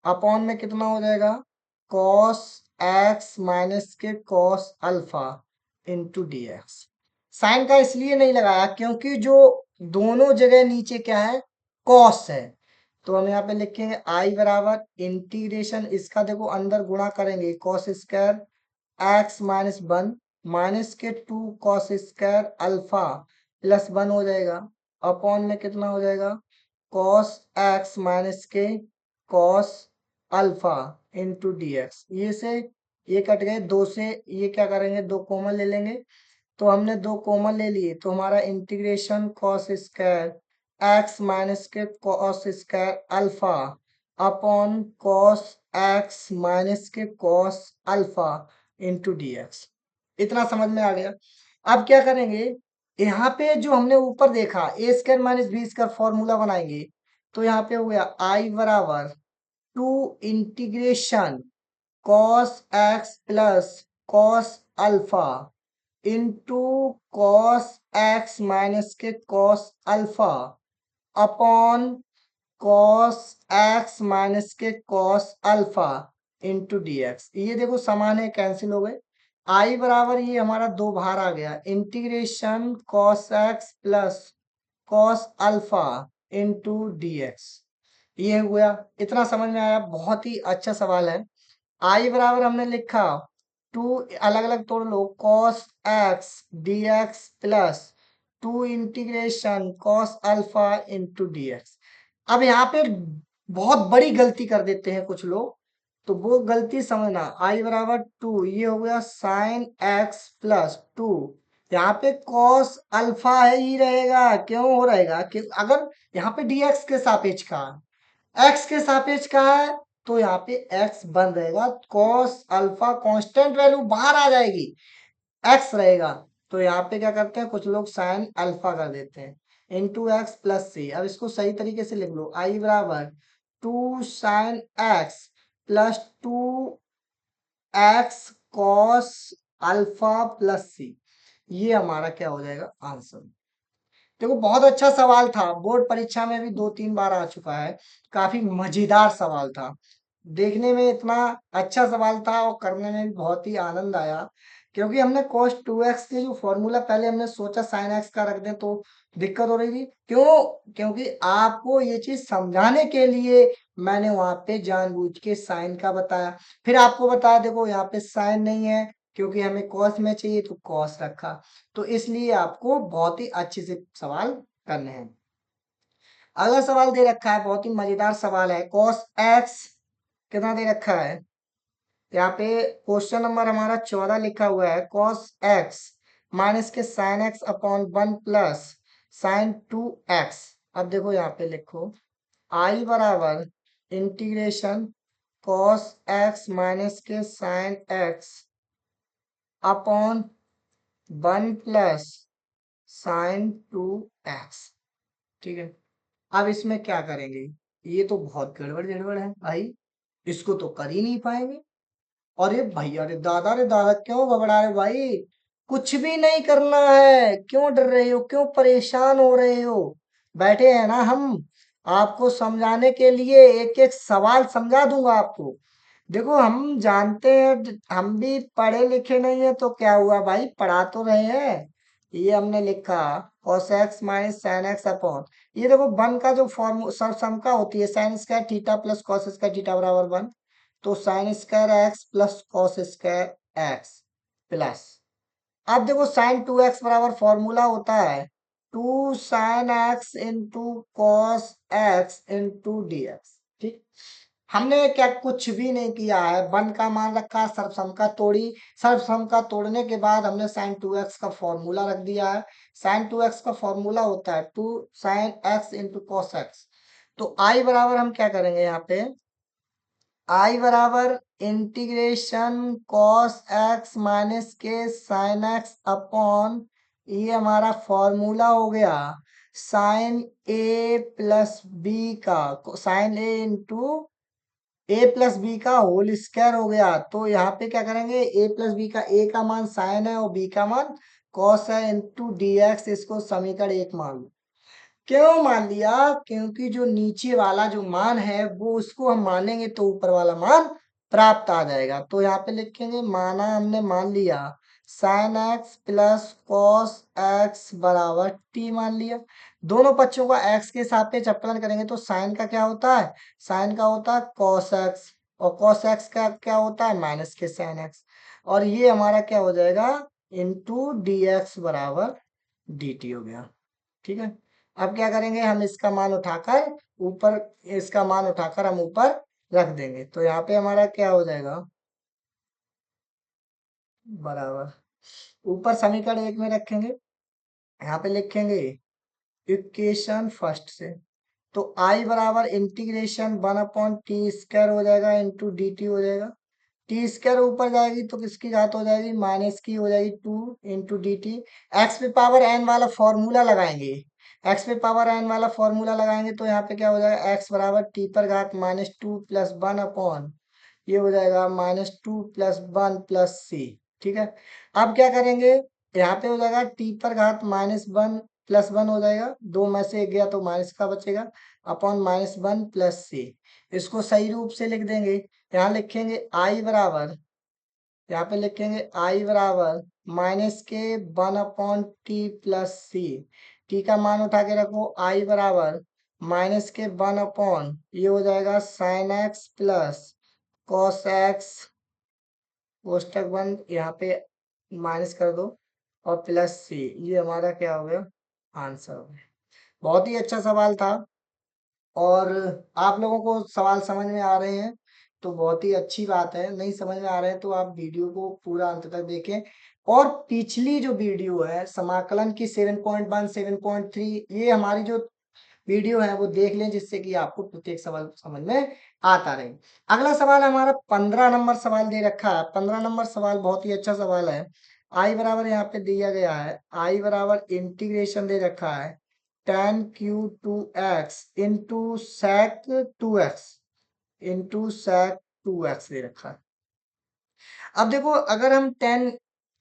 upon में कितना हो जाएगा, cos x माइनस के cos alpha into d x. Sine का इसलिए नहीं लगाया क्योंकि जो दोनों जगह नीचे क्या है, cos है। तो हम यहाँ पे लिखेंगे i बराबर इंटीग्रेशन, इसका देखो अंदर गुणा करेंगे cos square x minus 1 minus के 2 cos स्क्वायर अल्फा प्लस 1 हो जाएगा, अपॉन में कितना हो जाएगा, cos x माइनस के cos alpha into d x. ये से ये कट गए, दो से ये क्या करेंगे, दो कॉमन ले लेंगे, तो हमने दो कॉमन ले लिए, तो हमारा integration cos square x minus के cos square alpha upon cos x minus के cos alpha into d x. इतना समझ में आ गया। अब क्या करेंगे, यहाँ पे जो हमने ऊपर देखा a square minus b square formula बनाएंगे, तो यहाँ पे हो गया आई बराबर 2 integration cos x plus cos alpha into cos x minus के cos अल्फा अपॉन cos x माइनस के cos alpha into d x. ये देखो समान है, कैंसिल हो गए। आई बराबर ये हमारा दो बाहर आ गया, integration cos x plus cos alpha into d x, ये हुआ। इतना समझ में आया, बहुत ही अच्छा सवाल है। आई बराबर हमने लिखा 2, अलग अलग तोड़ लो, cos x dx plus 2 integration cos alpha into d x. अब यहाँ पे बहुत बड़ी गलती कर देते हैं कुछ लोग, तो वो गलती समझना, आई बराबर 2, ये हो गया साइन एक्स प्लस 2, यहाँ पे cos अल्फा ही रहेगा, क्यों हो रहेगा कि अगर यहाँ पे dx के सापेक्ष का, x के सापेक्ष का है, तो यहाँ पे x बन रहेगा, cos अल्फा कांस्टेंट वैल्यू बाहर आ जाएगी, x रहेगा। तो यहाँ पे क्या करते हैं कुछ लोग साइन अल्फा कर देते हैं इंटू एक्स प्लस सी। अब इसको सही तरीके से लिख लो, आई बराबर 2 sine x plus 2 x cos alpha plus c, ये हमारा क्या हो जाएगा आंसर। देखो बहुत अच्छा सवाल था, बोर्ड परीक्षा में भी 2-3 बार आ चुका है, काफी मजेदार सवाल था, देखने में इतना अच्छा सवाल था और करने में भी बहुत ही आनंद आया, क्योंकि हमने cos 2x के जो फॉर्मूला पहले हमने सोचा sin x का रख दें तो दिक्कत हो रही थी, क्यों, क्योंकि आपको ये चीज समझाने के लिए मैंने वहां पे जानबूझ के साइन का बताया, फिर आपको बताया देखो यहाँ पे साइन नहीं है क्योंकि हमें कॉस में चाहिए तो कॉस रखा, तो इसलिए आपको बहुत ही अच्छे से सवाल करने हैं। अगला सवाल दे रखा है, बहुत ही मजेदार सवाल है, cos x कितना दे रखा है, यहाँ पे क्वेश्चन नंबर हमारा 14 लिखा हुआ है, cos x माइनस के sin x upon 1 plus sin 2x। अब देखो यहाँ पे लिखो I बराबर इंटीग्रेशन cos x माइनस के sin x upon 1 plus sin 2x। ठीक है, अब इसमें क्या करेंगे, ये तो बहुत गड़बड़ गड़बड़ है भाई, इसको तो कर ही नहीं पाएंगे। अरे भैया रे दादा क्यों घबरा रहे हो भाई, कुछ भी नहीं करना है, क्यों डर रहे हो, क्यों परेशान हो रहे हो, बैठे हैं ना हम आपको समझाने के लिए, एक एक सवाल समझा दूंगा आपको। देखो हम जानते हैं, हम भी पढ़े लिखे नहीं है तो क्या हुआ भाई, पढ़ा तो रहे हैं। ये हमने लिखा cos x minus sin x upon, ये देखो वन का जो फॉर्म समका होती है sine square theta plus cos square theta बराबर 1, तो sine square x plus cos square x plus, अब देखो साइन 2x बराबर फॉर्मूला होता है 2 sin x into cos x into d x. ठीक, हमने क्या कुछ भी नहीं किया है, वन का मान रखा, सर्वसम का तोड़ी, सर्वसम का तोड़ने के बाद हमने साइन 2x का फॉर्मूला रख दिया है, साइन 2x का फॉर्मूला होता है 2 sin x into cos x. तो आई बराबर हम क्या करेंगे यहाँ पे, आई बराबर इंटीग्रेशन कॉस एक्स माइनस के साइन एक्स अपॉन, ये हमारा फॉर्मूला हो गया साइन ए प्लस बी का, साइन ए इंटू ए प्लस बी का होल स्क्वायर हो गया। तो यहाँ पे क्या करेंगे, ए प्लस बी का, ए का मान साइन है और बी का मान कॉस है इंटू डी एक्स, इसको समीकरण 1 मान लो। क्यों मान लिया, क्योंकि जो नीचे वाला जो मान है वो उसको हम मानेंगे तो ऊपर वाला मान प्राप्त आ जाएगा। तो यहाँ पे लिखेंगे माना, हमने मान लिया sign x plus cos x बराबर टी मान लिया, दोनों पक्षों का एक्स के सापेक्ष अवकलन करेंगे तो साइन का क्या होता है, साइन का होता है कॉस एक्स, और कॉस एक्स का क्या होता है माइनस के साइन एक्स, और ये हमारा क्या हो जाएगा इंटू डी एक्स बराबर डी टी हो गया। ठीक है, अब क्या करेंगे, हम इसका मान उठाकर ऊपर, इसका मान उठाकर हम ऊपर रख देंगे, तो यहाँ पे हमारा क्या हो जाएगा बराबर, ऊपर समीकरण 1 में रखेंगे, यहाँ पे लिखेंगे इक्वेशन फर्स्ट से, तो आई बराबर इंटीग्रेशन 1/t² हो जाएगा इंटू डी टी हो जाएगा, टी स्क्वायर ऊपर जाएगी तो किसकी घात हो जाएगी, माइनस की हो जाएगी 2 इंटू डी टी, एक्स पे पावर एन वाला फॉर्मूला लगाएंगे, एक्स पे पावर एन वाला फॉर्मूला लगाएंगे तो यहाँ पे क्या हो जाएगा, एक्स बराबर टी पर घात -2 प्लस 1 अपॉन, ये हो जाएगा -2 प्लस 1 प्लस सी। ठीक है, अब क्या करेंगे, यहाँ पे हो जाएगा टी पर घात -1 प्लस 1 हो जाएगा, दो में से एक गया तो माइनस का बचेगा, अपॉन -1 प्लस सी, इसको सही रूप से लिख देंगे, यहाँ लिखेंगे आई बराबर, यहाँ पे लिखेंगे आई बराबर माइनस के 1/t प्लस सी, टी का मान उठा के रखो, आई बराबर माइनस के 1 ये हो जाएगा sine x plus cos x, कोष्टक बंद, यहाँ पे माइनस कर दो और प्लस सी, ये हमारा क्या हो गया आंसर हो गया। बहुत ही अच्छा सवाल था, और आप लोगों को सवाल समझ में आ रहे हैं तो बहुत ही अच्छी बात है, नहीं समझ में आ रहे हैं तो आप वीडियो को पूरा अंत तक देखें, और पिछली जो वीडियो है समाकलन की 7.1 7.3, ये हमारी जो वीडियो है वो देख लें, जिससे कि आपको प्रत्येक सवाल समझ में आता रहे। अगला सवाल हमारा 15 नंबर सवाल दे रखा है, 15 नंबर सवाल बहुत ही अच्छा सवाल है, आई बराबर यहाँ पे दिया गया है, आई बराबर इंटीग्रेशन दे रखा है tan Q2x into sec 2x, into sec 2x दे रखा है। अब देखो अगर हम टेन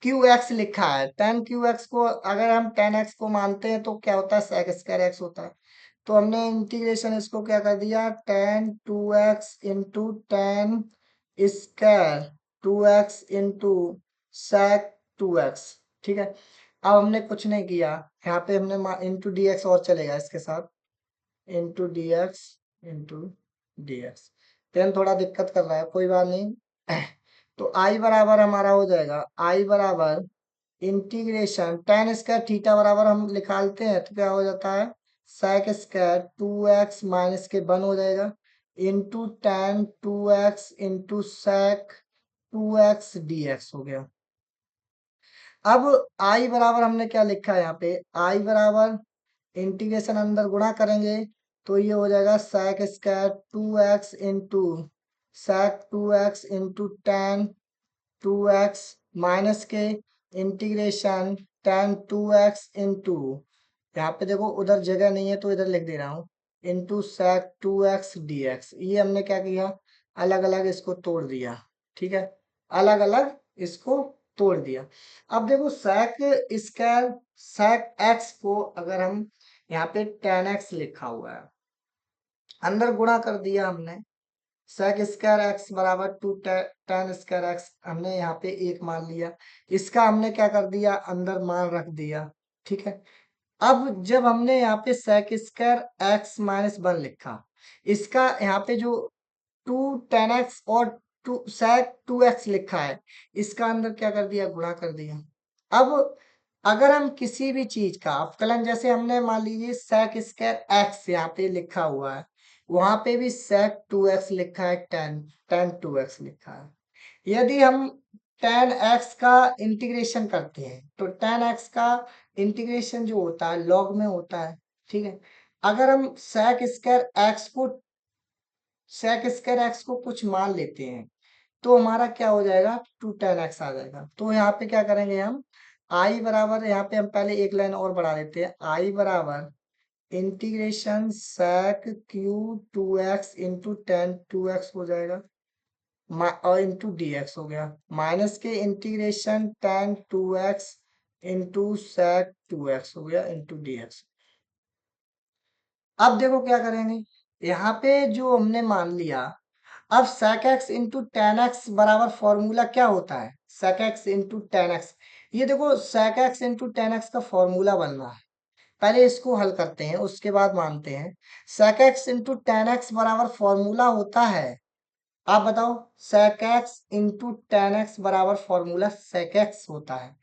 क्यू एक्स लिखा है, टेन क्यू एक्स को अगर हम टेन एक्स को मानते हैं तो क्या होता है, सेक स्क्वायर एक्स होता है। तो हमने इंटीग्रेशन इसको क्या कर दिया, tan two x into tan square two x into sec two x. ठीक है, अब हमने कुछ नहीं किया, यहाँ पे हमने इंटू डी एक्स और चलेगा इसके साथ, into d x into d x. Pen थोड़ा दिक्कत कर रहा है, कोई बात नहीं। तो आई बराबर हमारा हो जाएगा, आई बराबर इंटीग्रेशन टेन स्क्वायर थीटा बराबर हम निकालते हैं तो क्या हो जाता है, sec square two x minus के वन हो जाएगा, into tan two x into sec two x d x हो गया। अब आई बराबर हमने क्या लिखा है यहाँ पे, आई बराबर इंटीग्रेशन अंदर गुणा करेंगे तो ये हो जाएगा sec square two x into sec two x into tan two x minus के integration tan two x into, यहाँ पे देखो उधर जगह नहीं है तो इधर लिख दे रहा हूँ, into sec two x d x. ये हमने क्या किया, अलग अलग इसको तोड़ दिया। ठीक है, अलग अलग इसको तोड़ दिया। अब देखो सेक स्क्वायर सेक एक्स को अगर हम यहाँ पे टेन एक्स लिखा हुआ है, अंदर गुणा कर दिया हमने, सेक स्क्वायर एक्स बराबर टू टेन स्क्वायर एक्स हमने यहाँ पे एक मान लिया, इसका हमने क्या कर दिया, अंदर मान रख दिया। ठीक है, अब जब हमने यहाँ पे sec square x minus one लिखा, इसका यहाँ पे जो टू टेन एक्स और टू सेक टू एक्स लिखा है, इसका अंदर क्या कर दिया, गुणा कर दिया। अब अगर हम किसी भी चीज का अवकलन, जैसे हमने मान लीजिए सेक स्क्वायर एक्स यहाँ पे लिखा हुआ है, वहां पे भी सेक टू एक्स लिखा है, टेन टेन टू एक्स लिखा है। यदि हम टेन एक्स का इंटीग्रेशन करते हैं तो टेन एक्स का इंटीग्रेशन जो होता है लॉग में होता है। ठीक है, अगर हम सेक स्क्वायर एक्स को कुछ मान लेते हैं तो हमारा क्या हो जाएगा, टू टेन एक्स आ जाएगा। तो यहाँ पे क्या करेंगे हम, आई बराबर, यहाँ पे हम पहले एक लाइन और बढ़ा देते हैं, आई बराबर integration sec cube two x into tan two x हो जाएगा, और इंटू डी एक्स हो गया, माइनस के integration tan two x into sec two x हो गया इंटू डी एक्स। अब देखो क्या करेंगे, यहाँ पे जो हमने मान लिया, अब sec x into ten x बराबर फॉर्मूला क्या होता है, sec x into ten x. ये देखो sec x into ten x का फॉर्मूला बन रहा है, पहले इसको हल करते हैं उसके बाद मानते हैं। sec x into ten x बराबर फॉर्मूला होता है, आप बताओ, sec x into ten x बराबर फॉर्मूला sec x होता है।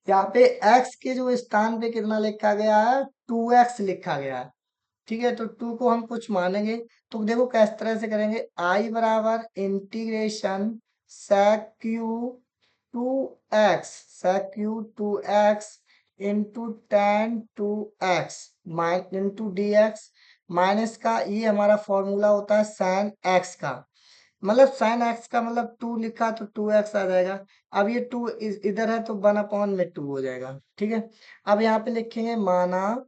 यहाँ पे x के जो स्थान पे कितना लिखा गया है, टू एक्स लिखा गया है। ठीक है, तो टू को हम कुछ मानेंगे तो देखो किस तरह से करेंगे, आई बराबर integration sec cube two x sec cube two x into tan two x into d x, minus का ये हमारा फॉर्मूला होता है साइन एक्स का, मतलब साइन एक्स का मतलब टू लिखा तो टू एक्स आ जाएगा। अब ये टू इधर है तो वन अपॉन में टू हो जाएगा। ठीक है, अब यहाँ पे लिखेंगे माना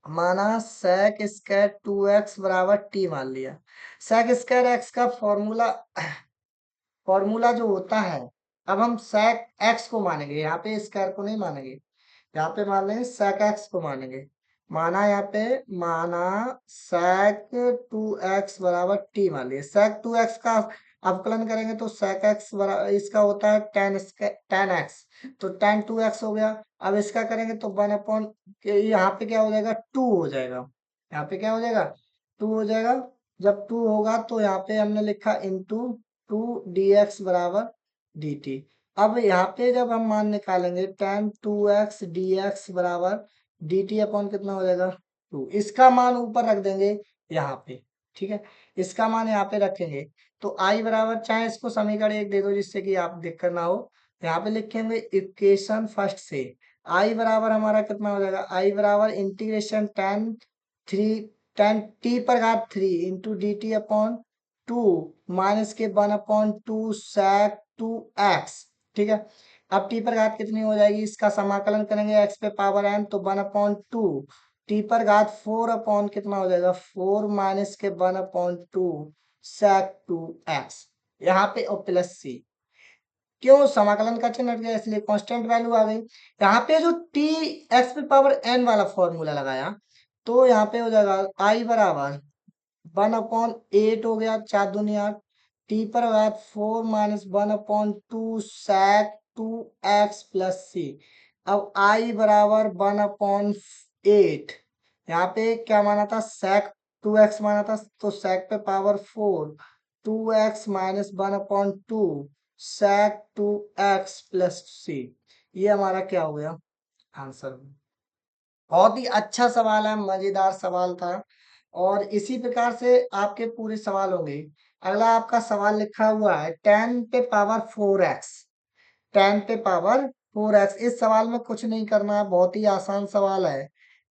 माना सेक स्क्वायर टू एक्स बराबर टी मान लिया। सेक स्क्वायर एक्स का फॉर्मूला जो होता है, अब हम सेक एक्स को मानेंगे, यहाँ पे स्क्वायर को नहीं मानेंगे, यहाँ पे मान लेंगे सेक एक्स को मानेंगे। माना यहाँ पे माना सेक टू एक्स बराबर टी मान लिया, सेक टू एक्स का अवकलन करेंगे तो सेक एक्स बराबर इसका होता है टेन एक्स, तो टेन टू एक्स हो गया। अब इसका करेंगे तो वन अपॉन, यहाँ पे क्या हो जाएगा, टू हो जाएगा, यहाँ पे क्या हो जाएगा, टू हो जाएगा। जब टू होगा तो यहाँ पे हमने लिखा इंटू टू डी एक्स बराबर डी टी। अब यहाँ पे जब हम मान निकालेंगे tan two x d x बराबर डी टी अपॉन कितना हो जाएगा, टू, इसका मान ऊपर रख देंगे यहाँ पे। ठीक है, इसका मान यहाँ पे रखेंगे तो आई बराबर, चाहे इसको समीकरण एक दे दो जिससे कि आप दिक्कत ना हो, यहाँ पे लिखेंगे इक्वेशन फर्स्ट से आई बराबर हमारा कितना हो जाएगा, आई बराबर integration tan three tan t पर घात three into d t upon two minus के one upon two sec two x. ठीक है, अब टी पर घात कितनी हो जाएगी, इसका समाकलन करेंगे एक्स पे पावर एन तो वन अपॉन टू, टी पर घात फोर अपॉन कितना हो जाएगा, फोर माइनस के one upon two sec two x, यहाँ पे और प्लस सी। क्यों, समाकलन का चिन्ह हट गया इसलिए कांस्टेंट वैल्यू आ गई। यहाँ पे जो टी एक्स पे पावर एन वाला फॉर्मूला लगाया, तो यहाँ पे हो जाएगा आई बराबर 1/8 हो गया, 4 दूनी 8, टी पर हो गया 4 - 1/2 sec 2x प्लस सी। अब आई बराबर 1/8, यहाँ पे क्या माना था, sec 2x माना था, तो sec पे power 4, 2x - 1/2 sec 2x plus c. ये हमारा क्या हो गया आंसर। बहुत ही अच्छा सवाल है, मजेदार सवाल था। और इसी प्रकार से आपके पूरे सवाल होंगे। अगला आपका सवाल लिखा हुआ है 10 पे पावर 4x, 10 पे पावर 4x। इस सवाल में कुछ नहीं करना है, बहुत ही आसान सवाल है।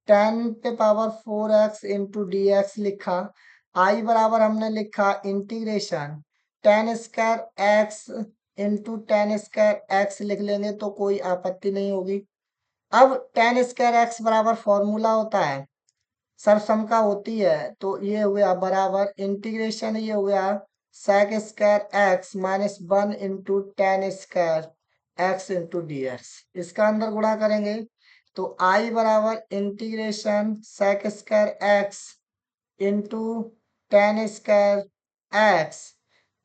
10 पे power 4x into d x लिखा, आई बराबर हमने लिखा integration 10 square x into 10 square x लिख लेंगे तो कोई आपत्ति नहीं होगी। अब 10 स्क्वायर x बराबर फॉर्मूला होता है, सर्वसमता होती है, तो ये हो गया बराबर इंटीग्रेशन, ये हो गया sec square x -1 into 10 square x into d x. इसका अंदर गुणा करेंगे तो i बराबर integration sec square x into 10 square x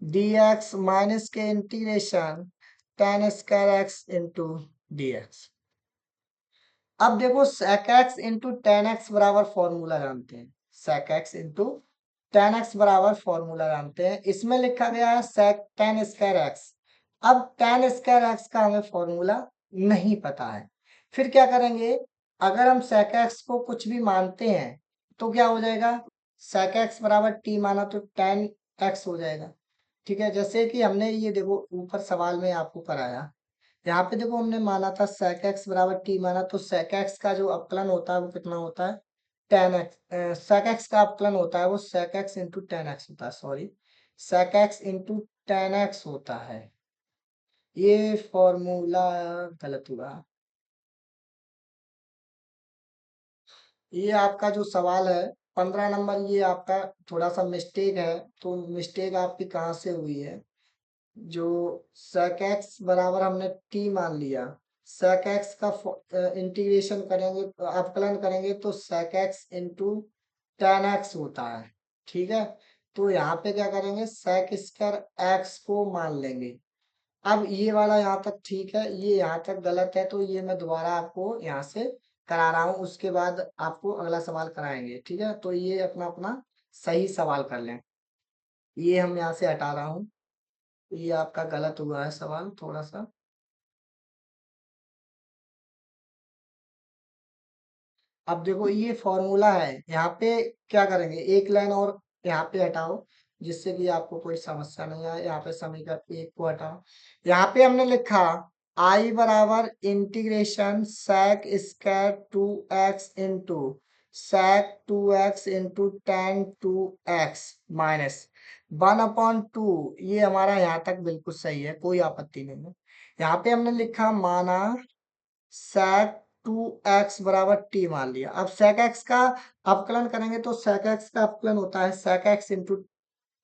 d x minus के integration 10 square x into d x. अब देखो sec x इंटू 10x बराबर फॉर्मूला जानते हैं, sec x इंटू 10x बराबर फॉर्मूला जानते हैं। इसमें लिखा गया है sec 10 स्क्वायर x। अब 10 स्क्वायर x का हमें फॉर्मूला नहीं पता है, फिर क्या करेंगे, अगर हम sec x को कुछ भी मानते हैं तो क्या हो जाएगा, sec x बराबर t माना तो 10x हो जाएगा। ठीक है, जैसे कि हमने ये देखो ऊपर सवाल में आपको कराया, यहाँ पे देखो हमने माना था sec x बराबर t माना, तो sec x का जो अपकलन होता है वो कितना होता है, 10x। sec x का अपकलन होता है वो sec x इंटू 10x होता है, sorry sec x into 10x होता है। ये फॉर्मूला गलत हुआ। ये आपका जो सवाल है 15 नंबर, ये आपका थोड़ा सा मिस्टेक है। तो मिस्टेक आपकी कहाँ से हुई है, जो sec x बराबर हमने t मान लिया, sec x का इंटीग्रेशन करेंगे, अवकलन करेंगे तो sec x इंटू 10x होता है। ठीक है, तो यहाँ पे क्या करेंगे, sec स्क्वायर x को मान लेंगे। अब ये वाला यहाँ तक ठीक है, ये यहाँ तक गलत है, तो ये मैं दोबारा आपको यहाँ से करा रहा हूँ, उसके बाद आपको अगला सवाल कराएंगे। ठीक है, तो ये अपना अपना सही सवाल कर लें। ये हम यहाँ से हटा रहा हूँ, ये आपका गलत हुआ है सवाल थोड़ा सा। अब देखो ये फॉर्मूला है, यहाँ पे क्या करेंगे, एक लाइन और यहाँ पे हटाओ, जिससे कि आपको कोई समस्या नहीं आए। यहाँ पे समीकरण एक को हटाओ, यहाँ पे हमने लिखा आई बराबर integration sec square 2x into sec 2x into 10 2x minus 1/2। ये हमारा यहाँ तक बिल्कुल सही है, कोई आपत्ति नहीं है। यहाँ पे हमने लिखा माना sec 2x बराबर t मान लिया। अब sec x का अवकलन करेंगे तो sec x का अवकलन होता है sec x इंटू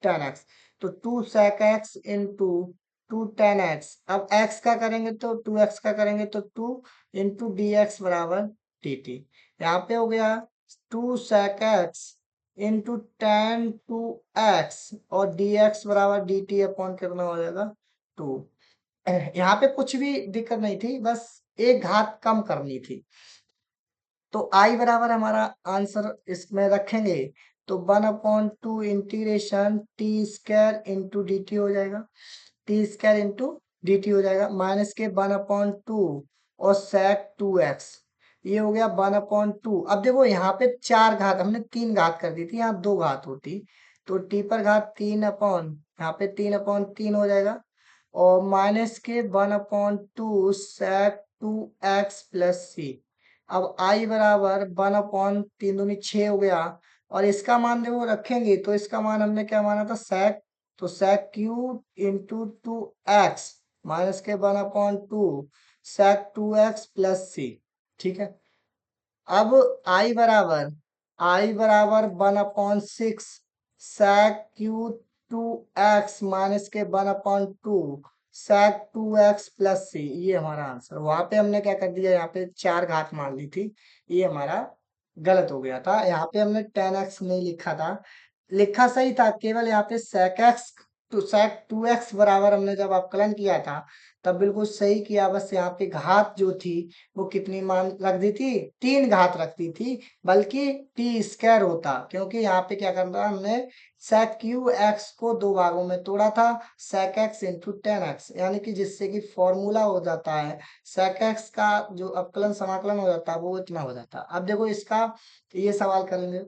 10x, तो 2 sec x इंटू 2 10x। अब x का करेंगे तो 2x का करेंगे तो 2 इंटू डी एक्स बराबर dt। यहाँ पे हो गया 2 sec x इंटू 10 2x और dx बराबर dt अपॉन कितना हो जाएगा 2। यहाँ पे कुछ भी दिक्कत नहीं थी, बस एक घात कम करनी थी। तो आई बराबर हमारा आंसर इसमें रखेंगे तो 1/2 integration T square into d T हो जाएगा, T square into d T हो जाएगा, माइनस के 1/2 और sec 2x। ये हो गया 1/2। अब देखो यहाँ पे 4 घात, हमने 3 घात कर दी थी, यहाँ 2 घात होती तो टी पर घात 3 अपॉन, यहाँ पे 3/3 हो जाएगा, और माइनस के 1/2 sec 2x प्लस सी। अब आई बराबर 1/3 दूनी 6 हो गया, और इसका मान देखो रखेंगे तो इसका मान हमने क्या माना था sec, तो sec cube into 2x minus के 1/2 sec 2x प्लस सी। ठीक है, अब आई बराबर 1/6 sec क्यूब 2x माइनस के 1/2 sec 2x प्लस सी, ये हमारा आंसर। वहां पे हमने क्या कर दिया, यहाँ पे 4 घात मान ली थी, ये हमारा गलत हो गया था। यहाँ पे हमने 10x नहीं लिखा था, लिखा सही था, केवल यहाँ पे sec x to sec 2x बराबर हमने जब अवकलन किया था तब बिल्कुल सही किया, बस यहाँ पे घात जो थी वो कितनी मान रख दी थी, 3 घात रख दी थी, बल्कि टी स्क्वायर होता, क्योंकि यहाँ पे क्या करना था हमने sec क्यू एक्स को दो भागों में तोड़ा था, sec x इंटू 10x, यानी कि जिससे कि फॉर्मूला हो जाता है sec x का जो अवकलन समाकलन हो जाता है वो इतना हो जाता। अब देखो इसका ये सवाल करेंगे,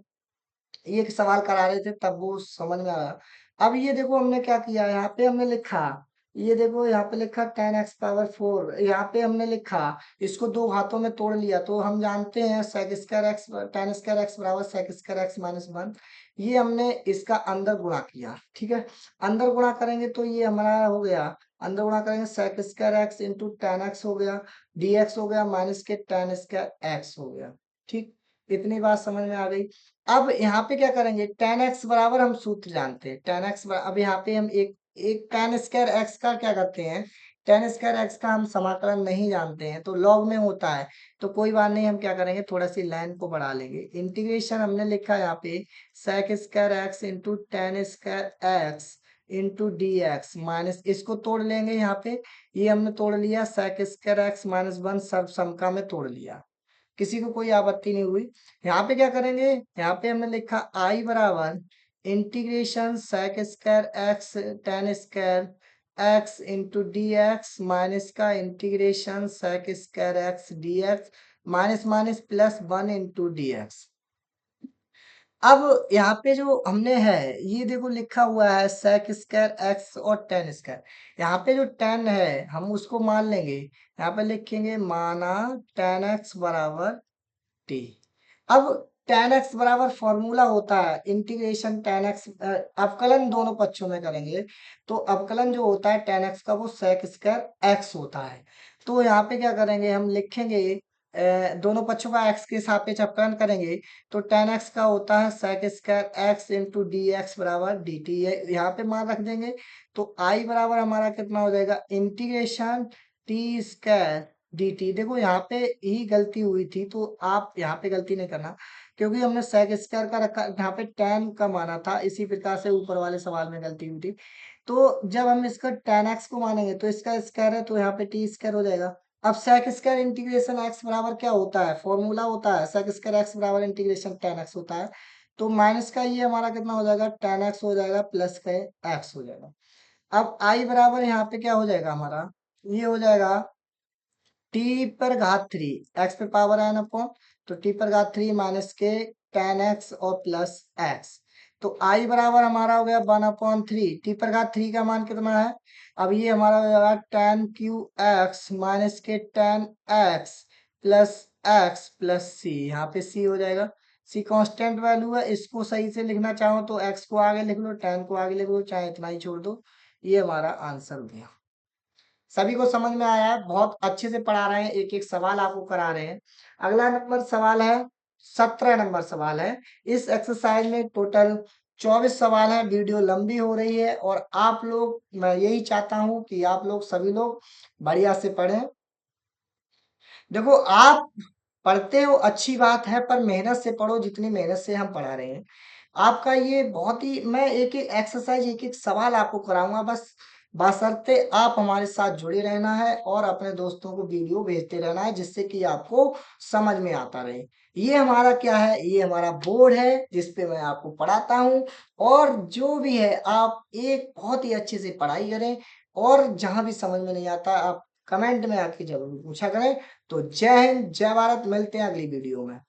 ये एक सवाल करा रहे थे तब वो समझ में आया। अब ये देखो हमने क्या किया, यहाँ पे हमने लिखा, ये देखो यहाँ पे लिखा 10x⁴, यहाँ पे हमने लिखा इसको दो हाथों में तोड़ लिया, तो हम जानते हैं sec square x, 10 square x बराबर sec स्क्वायर एक्स माइनस 1। ये हमने इसका अंदर गुणा किया, ठीक है, अंदर गुणा करेंगे तो ये हमारा हो गया, अंदर गुणा करेंगे sec square x into 10x हो गया, dx हो गया माइनस के 10 स्क्वायर एक्स हो गया, ठीक। इतनी बात समझ में आ गई। अब यहाँ पे क्या करेंगे, 10x बराबर हम सूत्र जानते हैं, 10x अब यहाँ पे हम एक एक 10 स्क्वायर एक्स का क्या करते हैं, 10 स्क्वायर एक्स का हम समाकलन नहीं जानते हैं, तो लॉग में होता है, तो कोई बात नहीं, हम क्या करेंगे थोड़ा सी लाइन को बढ़ा लेंगे। इंटीग्रेशन हमने लिखा है यहाँ पे sec square x into 10 square x into d x minus, इसको तोड़ लेंगे यहाँ पे, ये हमने तोड़ लिया sec स्क्वायर एक्स माइनस 1 सब समका में तोड़ लिया, किसी को कोई आपत्ति नहीं हुई। यहाँ पे क्या करेंगे, यहाँ पे हमने लिखा आई बराबर integration sec square x 10 square x into d x minus का integration sec square x d x minus minus plus 1 into d x. अब यहाँ पे जो हमने है ये देखो लिखा हुआ है sec स्क्वायर एक्स और 10 स्क्वायर, यहाँ पे जो 10 है हम उसको मान लेंगे, यहाँ पे लिखेंगे माना 10x बराबर टी। अब 10x बराबर फॉर्मूला होता है इंटीग्रेशन 10x, अवकलन दोनों पक्षों में करेंगे तो अवकलन जो होता है 10x का वो sec स्क्वायर एक्स होता है। तो यहाँ पे क्या करेंगे, हम लिखेंगे दोनों पक्षों का x के सापेक्ष अवकलन करेंगे, तो 10x का होता है sec square x into d x बराबर डी टी, यहाँ पे मान रख देंगे, तो i बराबर हमारा कितना हो जाएगा इंटीग्रेशन टी स्क्वायर dt। देखो यहाँ पे ही गलती हुई थी, तो आप यहाँ पे गलती नहीं करना, क्योंकि हमने sec स्क्वायर का रखा, यहाँ पे tan का माना था, इसी प्रकार से ऊपर वाले सवाल में गलती हुई थी। तो जब हम इसका tan x को मानेंगे तो इसका स्क्वायर है, तो यहाँ पे t स्क्वायर हो जाएगा। अब sec स्क्वायर इंटीग्रेशन x बराबर क्या होता है, फॉर्मूला होता है sec स्क्वायर x बराबर इंटीग्रेशन tan x होता है, तो माइनस का ये हमारा कितना हो जाएगा tan x हो जाएगा प्लस का x हो जाएगा। अब i बराबर यहाँ पे क्या हो जाएगा हमारा, ये हो जाएगा टी पर घात 3, एक्स पे पावर एन अपॉन, तो टी पर घात 3 माइनस के 10x और प्लस एक्स, तो आई बराबर हमारा हो गया 1/3, टी पर घात 3 का मान कितना है, अब ये हमारा हो जाएगा 10 क्यू एक्स माइनस के 10x प्लस x प्लस सी, यहाँ पे सी हो जाएगा, सी कांस्टेंट वैल्यू है, इसको सही से लिखना चाहो तो x को आगे लिख लो, 10 को आगे लिख लो, चाहे इतना ही छोड़ दो, ये हमारा आंसर हो गया। सभी को समझ में आया है, बहुत अच्छे से पढ़ा रहे हैं, एक एक सवाल आपको करा रहे हैं। अगला नंबर सवाल है, 17 नंबर सवाल है। इस एक्सरसाइज में टोटल 24 सवाल है, वीडियो लंबी हो रही है, और आप लोग, मैं यही चाहता हूं कि आप लोग सभी लोग बढ़िया से पढ़ें। देखो आप पढ़ते हो अच्छी बात है, पर मेहनत से पढ़ो, जितनी मेहनत से हम पढ़ा रहे हैं। आपका ये बहुत ही, मैं एक एक एक्सरसाइज एक एक सवाल आपको कराऊंगा, बस बशर्ते आप हमारे साथ जुड़े रहना है और अपने दोस्तों को वीडियो भेजते रहना है, जिससे कि आपको समझ में आता रहे। ये हमारा क्या है, ये हमारा बोर्ड है जिसपे मैं आपको पढ़ाता हूँ, और जो भी है आप एक बहुत ही अच्छे से पढ़ाई करें, और जहां भी समझ में नहीं आता आप कमेंट में आके जरूर पूछा करें। तो जय हिंद, जय भारत, मिलते हैं अगली वीडियो में।